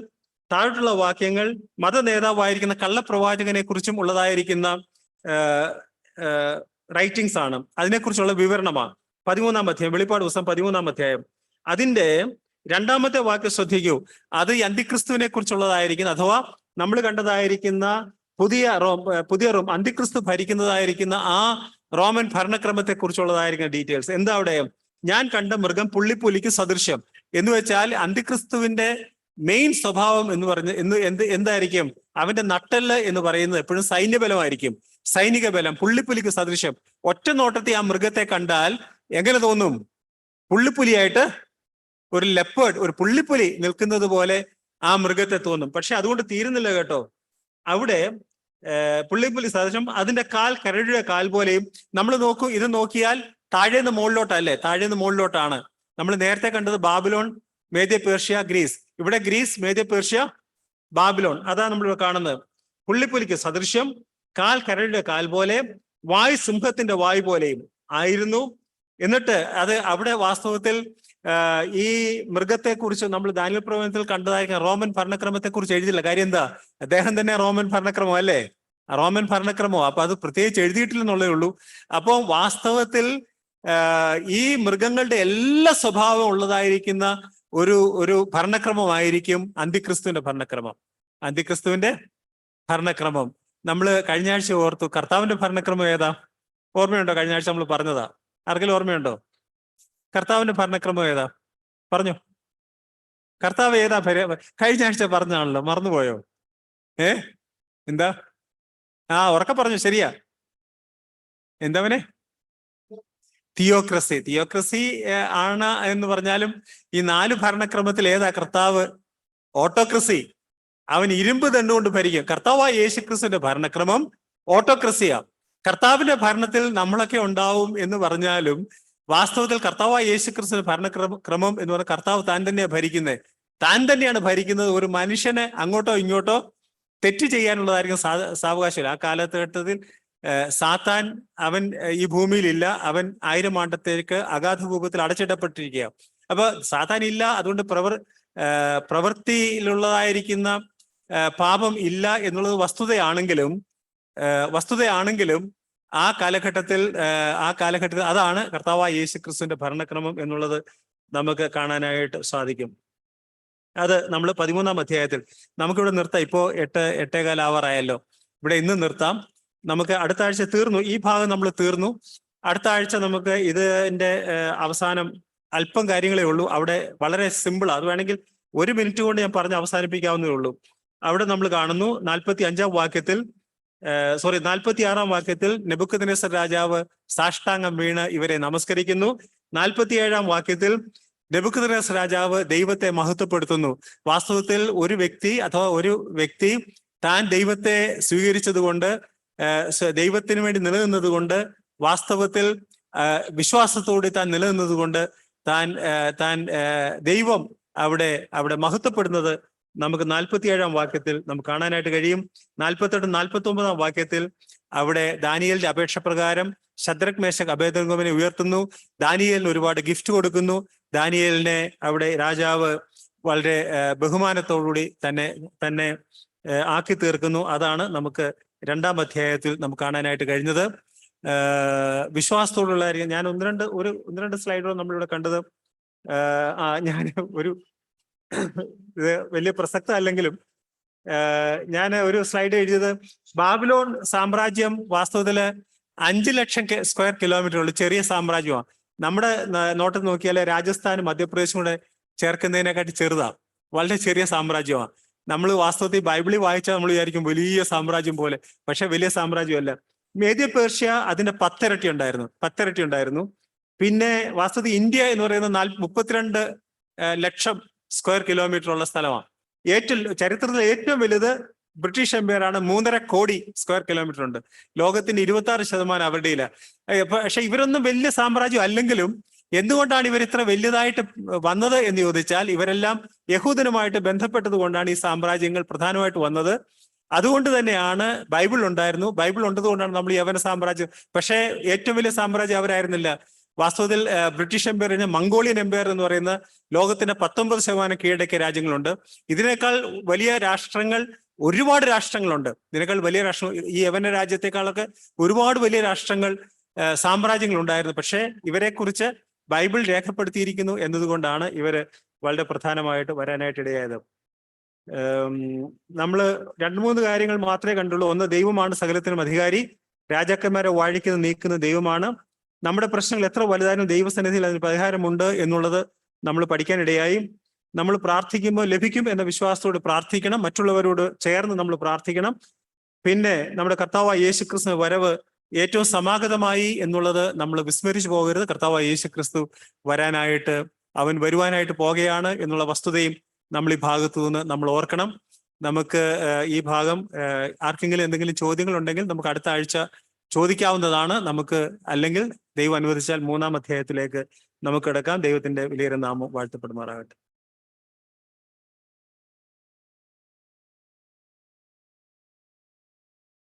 താഴോട്ടുള്ള വാക്യങ്ങൾ മത നേതാവായിരിക്കുന്ന കള്ളപ്രവാചകനെ കുറിച്ചും ഉള്ളതായിരിക്കുന്ന റൈറ്റിംഗ്സ് ആണ്. അതിനെക്കുറിച്ചുള്ള വിവരണമാണ് 13-ാം അധ്യായം, വെളിപ്പാട് പുസ്തകം 13-ാം അധ്യായം. അതിന്റെ 2-ാമത്തെ വാക്യം ശ്രദ്ധിക്കൂ. അത് ഈ അന്തിക്രിസ്തുവിനെ കുറിച്ചുള്ളതായിരിക്കുന്ന, അഥവാ നമ്മൾ കണ്ടതായിരിക്കുന്ന പുതിയ റോം അന്തിക്രിസ്തു ഭരിക്കുന്നതായിരിക്കുന്ന ആ റോമൻ ഭരണക്രമത്തെ കുറിച്ചുള്ളതായിരിക്കുന്ന ഡീറ്റെയിൽസ്. എന്താ അവിടെ? ഞാൻ കണ്ട മൃഗം പുള്ളിപ്പുലിക്ക് സദൃശ്യം എന്ന് വെച്ചാൽ അന്തിക്രിസ്തുവിന്റെ മെയിൻ സ്വഭാവം എന്ന് പറഞ്ഞ് എന്തായിരിക്കും? അവന്റെ നട്ടെല്ല് എന്ന് പറയുന്നത് എപ്പോഴും സൈന്യബലമായിരിക്കും, സൈനിക ബലം. പുള്ളിപ്പുലിക്ക് സദൃശ്യം. ഒറ്റ നോട്ടത്തിൽ ആ മൃഗത്തെ കണ്ടാൽ എങ്ങനെ തോന്നും? പുള്ളിപ്പുലിയായിട്ട് ഒരു ലെപ്പേർഡ്, ഒരു പുള്ളിപ്പുലി നിൽക്കുന്നത് പോലെ ആ മൃഗത്തെ തോന്നും. പക്ഷെ അതുകൊണ്ട് തീരുന്നില്ല കേട്ടോ. അവിടെ പുള്ളിപ്പുലി സദൃശം അതിന്റെ കാൽ കരടിയുടെ കാൽ പോലെയും. നമ്മൾ നോക്കൂ, ഇത് നോക്കിയാൽ താഴേന്ന് മുകളിലോട്ടല്ലേ? താഴേന്ന് മുകളിലോട്ടാണ്. നമ്മൾ നേരത്തെ കണ്ടത് ബാബിലോൺ, മേദ്യ പേർഷ്യ, ഗ്രീസ്. ഇവിടെ ഗ്രീസ്, മേദ്യ പേർഷ്യ, ബാബിലോൺ. അതാണ് നമ്മൾ കാണുന്നത്. പുള്ളിപ്പുലിക്ക് സദൃശ്യം, കാൽ കരടിയുടെ കാൽ പോലെ, വായ് സിംഹത്തിന്റെ വായ് പോലെയും ആയിരുന്നു. എന്നിട്ട് അത് അവിടെ വാസ്തവത്തിൽ ഈ മൃഗത്തെ കുറിച്ച് നമ്മൾ ദാനിയേൽ പ്രവചനത്തിൽ കണ്ടതായിരിക്കും. റോമൻ ഭരണക്രമത്തെ കുറിച്ച് എഴുതിയില്ല. കാര്യം എന്താ? അദ്ദേഹം തന്നെ റോമൻ ഭരണക്രമം അല്ലേ? റോമൻ ഭരണക്രമോ? അപ്പൊ അത് പ്രത്യേകിച്ച് എഴുതിയിട്ടില്ലെന്നുള്ളേ ഉള്ളൂ. അപ്പോൾ വാസ്തവത്തിൽ ഈ മൃഗങ്ങളുടെ എല്ലാ സ്വഭാവം ഉള്ളതായിരിക്കുന്ന ഒരു ഭരണക്രമമായിരിക്കും അന്തിക്രിസ്തുവിന്റെ ഭരണക്രമം. അന്തിക്രിസ്തുവിന്റെ ഭരണക്രമം നമ്മൾ കഴിഞ്ഞ ആഴ്ച ഓർത്തു. കർത്താവിന്റെ ഭരണക്രമം ഏതാ? ഓർമ്മയുണ്ടോ? കഴിഞ്ഞ ആഴ്ച നമ്മൾ പറഞ്ഞതാ. ആർക്കെങ്കിലും ഓർമ്മയുണ്ടോ? കർത്താവിന്റെ ഭരണക്രമം ഏതാ? പറഞ്ഞു. കർത്താവ് ഏതാ? കഴിഞ്ഞ ആഴ്ച പറഞ്ഞാണല്ലോ, മറന്നുപോയോ? എന്താ? ഉറക്കെ പറഞ്ഞു. ശരിയാ. എന്തവനെ? തിയോക്രസി. തിയോക്രസി ആണ് എന്ന് പറഞ്ഞാലും ഈ 4 ഭരണക്രമത്തിൽ ഏതാ കർത്താവ്? ഓട്ടോക്രസി. അവൻ ഇരുമ്പ് തണ്ടുകൊണ്ട് ഭരിക്കും. കർത്താവായ യേശുക്രിസ്തുവിന്റെ ഭരണക്രമം ഓട്ടോക്രസിയാ. കർത്താവിന്റെ ഭരണത്തിൽ നമ്മളൊക്കെ ഉണ്ടാവും എന്ന് പറഞ്ഞാലും വാസ്തവത്തിൽ കർത്താവായ യേശുക്രിസ്തുവിന്റെ ഭരണക്രമം എന്ന് പറഞ്ഞാൽ കർത്താവ് താൻ തന്നെയാണ് ഭരിക്കുന്നത്. താൻ തന്നെയാണ് ഭരിക്കുന്നത്. ഒരു മനുഷ്യനെ അങ്ങോട്ടോ ഇങ്ങോട്ടോ തെറ്റ് ചെയ്യാനുള്ളതായിരിക്കും സാവകാശം. ആ കാലഘട്ടത്തിൽ സാത്താൻ അവൻ ഈ ഭൂമിയിലില്ല. അവൻ 1000 ആണ്ടത്തേക്ക് അഗാധ ഭൂപത്തിൽ അടച്ചിടപ്പെട്ടിരിക്കുക. അപ്പൊ സാത്താൻ ഇല്ല. അതുകൊണ്ട് പ്രവൃത്തിയിലുള്ളതായിരിക്കുന്ന പാപം ഇല്ല എന്നുള്ളത് വസ്തുതയാണെങ്കിലും ആ കാലഘട്ടത്തിൽ അതാണ് കർത്താവായ യേശുക്രിസ്തുവിന്റെ ഭരണക്രമം എന്നുള്ളത് നമുക്ക് കാണാനായിട്ട് സാധിക്കും. അത് നമ്മൾ 13-ാം അധ്യായത്തിൽ നമുക്കിവിടെ നിർത്താം. ഇപ്പോ 8:15 ആവാറായല്ലോ. ഇവിടെ ഇന്ന് നിർത്താം. നമുക്ക് അടുത്ത ആഴ്ച തീർന്നു. ഈ ഭാഗം നമ്മൾ തീർന്നു. അടുത്ത ആഴ്ച നമുക്ക് ഇതിന്റെ അവസാനം അല്പം കാര്യങ്ങളേ ഉള്ളൂ. അവിടെ വളരെ സിമ്പിളാണ്. അത് വേണമെങ്കിൽ 1 മിനിറ്റ് കൊണ്ട് ഞാൻ പറഞ്ഞ് അവസാനിപ്പിക്കാവുന്നതേ ഉള്ളൂ. അവിടെ നമ്മൾ കാണുന്നു 45-ാം വാക്യത്തിൽ 46-ാം വാക്യത്തിൽ നെബൂഖദ്നേസർ രാജാവ് സാഷ്ടാംഗം വീണ് ഇവരെ നമസ്കരിക്കുന്നു. 47-ാം വാക്യത്തിൽ നെബൂഖദ്നേസർ രാജാവ് ദൈവത്തെ മഹത്വപ്പെടുത്തുന്നു. വാസ്തവത്തിൽ ഒരു വ്യക്തി താൻ ദൈവത്തെ സ്വീകരിച്ചത് കൊണ്ട്, ദൈവത്തിന് വേണ്ടി നിലനിന്നത് കൊണ്ട്, വാസ്തവത്തിൽ വിശ്വാസത്തോടെ താൻ നിലനിന്നത് കൊണ്ട് താൻ ദൈവം അവിടെ മഹത്വപ്പെടുന്നത് നമുക്ക് 47-ാം വാക്യത്തിൽ നമുക്ക് കാണാനായിട്ട് കഴിയും. 48, 49-ാം വാക്യത്തിൽ അവിടെ ദാനിയേലിന്റെ അപേക്ഷ പ്രകാരം ശദ്രക്, മേശക്, അബേദ്നെഗോവിനെ ഉയർത്തുന്നു. ദാനിയേലിന് ഒരുപാട് ഗിഫ്റ്റ് കൊടുക്കുന്നു. ദാനിയേലിനെ അവിടെ രാജാവ് വളരെ ബഹുമാനത്തോടുകൂടി തന്നെ ആക്കി തീർക്കുന്നു. അതാണ് നമുക്ക് 2-ാം അധ്യായത്തിൽ നമുക്ക് കാണാനായിട്ട് കഴിഞ്ഞത്. വിശ്വാസത്തോടുള്ള ഞാൻ ഒന്ന് രണ്ട് സ്ലൈഡുകൾ നമ്മളിവിടെ കണ്ടത്. ഞാൻ ഇത് വലിയ പ്രസക്ത അല്ലെങ്കിലും ഞാൻ ഒരു സ്ലൈഡ് എഴുതിയത്, ബാബിലോൺ സാമ്രാജ്യം വാസ്തവത്തില് 5 ലക്ഷം സ്ക്വയർ കിലോമീറ്റർ ഉള്ള ചെറിയ സാമ്രാജ്യമാണ്. നമ്മുടെ നോട്ടത്തിൽ നോക്കിയാൽ രാജസ്ഥാനും മധ്യപ്രദേശും കൂടെ ചേർക്കുന്നതിനെക്കാട്ടി ചെറുതാണ്. വളരെ ചെറിയ സാമ്രാജ്യമാണ്. നമ്മൾ വാസ്തവത്തിൽ ബൈബിളിൽ വായിച്ചാൽ നമ്മൾ വിചാരിക്കും വലിയ സാമ്രാജ്യം പോലെ. പക്ഷെ വലിയ സാമ്രാജ്യമല്ല. മേദ്യ പേർഷ്യ അതിന്റെ 10 ഇരട്ടി ഉണ്ടായിരുന്നു. പിന്നെ വാസ്തവത്തിൽ ഇന്ത്യ എന്ന് പറയുന്നത് 32 ലക്ഷം സ്ക്വയർ കിലോമീറ്റർ ഉള്ള സ്ഥലമാണ്. ചരിത്രത്തിൽ ഏറ്റവും വലുത് ബ്രിട്ടീഷ് എംപയർ ആണ്. 3.5 കോടി സ്ക്വയർ കിലോമീറ്റർ ഉണ്ട്. ലോകത്തിന്റെ 26% അവരുടെയില്ല. പക്ഷെ ഇവരൊന്നും വലിയ സാമ്രാജ്യം അല്ലെങ്കിലും എന്തുകൊണ്ടാണ് ഇവർ ഇത്ര വലിയതായിട്ട് വന്നത് എന്ന് ചോദിച്ചാൽ, ഇവരെല്ലാം യഹൂദനുമായിട്ട് ബന്ധപ്പെട്ടത് കൊണ്ടാണ് ഈ സാമ്രാജ്യങ്ങൾ പ്രധാനമായിട്ട് വന്നത്. അതുകൊണ്ട് തന്നെയാണ് ബൈബിൾ ഉണ്ടായിരുന്നു. ബൈബിൾ ഉണ്ടതുകൊണ്ടാണ് നമ്മൾ യവന സാമ്രാജ്യം. പക്ഷേ ഏറ്റവും വലിയ സാമ്രാജ്യം അവരായിരുന്നില്ല. വാസ്തവത്തിൽ ബ്രിട്ടീഷ് എംപയറിന് മംഗോളിയൻ എംപയർ എന്ന് പറയുന്ന ലോകത്തിന്റെ 19% കീഴടക്കിയ രാജ്യങ്ങളുണ്ട്. ഇതിനേക്കാൾ വലിയ രാഷ്ട്രങ്ങൾ, ഒരുപാട് രാഷ്ട്രങ്ങളുണ്ട്. ഇതിനേക്കാൾ വലിയ രാഷ്ട്രം, ഈ യവന രാജ്യത്തെക്കാളൊക്കെ ഒരുപാട് വലിയ രാഷ്ട്രങ്ങൾ, സാമ്രാജ്യങ്ങൾ ഉണ്ടായിരുന്നു. പക്ഷേ ഇവരെ കുറിച്ച് ബൈബിൾ രേഖപ്പെടുത്തിയിരിക്കുന്നു എന്നതുകൊണ്ടാണ് ഇവര് വളരെ പ്രധാനമായിട്ട് വരാനായിട്ട് ഇടയായത്. നമ്മൾ 2-3 കാര്യങ്ങൾ മാത്രമേ കണ്ടുള്ളൂ. ഒന്ന്, ദൈവമാണ് സകലത്തിനും അധികാരി. രാജാക്കന്മാരെ വാഴിക്കുന്ന നീക്കുന്ന ദൈവമാണ്. നമ്മുടെ പ്രശ്നങ്ങൾ എത്ര വലുതായാലും ദൈവസന്നിധിയിൽ അതിന് പരിഹാരമുണ്ട് എന്നുള്ളത് നമ്മൾ പഠിക്കാനിടയായി. നമ്മൾ പ്രാർത്ഥിക്കുമ്പോൾ ലഭിക്കും എന്ന വിശ്വാസത്തോട് പ്രാർത്ഥിക്കണം. മറ്റുള്ളവരോട് ചേർന്ന് നമ്മൾ പ്രാർത്ഥിക്കണം. പിന്നെ നമ്മുടെ കർത്താവായ യേശുക്രിസ്തു വരവ് ഏറ്റവും സമാഗതമായി എന്നുള്ളത് നമ്മൾ വിസ്മരിച്ചു പോകരുത്. കർത്താവായ യേശുക്രിസ്തു വരാനായിട്ട് അവൻ വരുവാനായിട്ട് പോകുകയാണ് എന്നുള്ള വസ്തുതയും നമ്മൾ ഈ ഭാഗത്തു നിന്ന് നമ്മൾ ഓർക്കണം. നമുക്ക് ഈ ഭാഗം ആർക്കെങ്കിലും എന്തെങ്കിലും ചോദ്യങ്ങൾ ഉണ്ടെങ്കിൽ നമുക്ക് അടുത്ത ആഴ്ച ചോദിക്കാവുന്നതാണ്. നമുക്ക് അല്ലെങ്കിൽ ദൈവം അനുവദിച്ചാൽ 3-ാം അധ്യായത്തിലേക്ക് നമുക്ക് കിടക്കാം. ദൈവത്തിന്റെ വലിയ നാമം വാഴ്ത്തപ്പെടുമാറാകട്ടെ.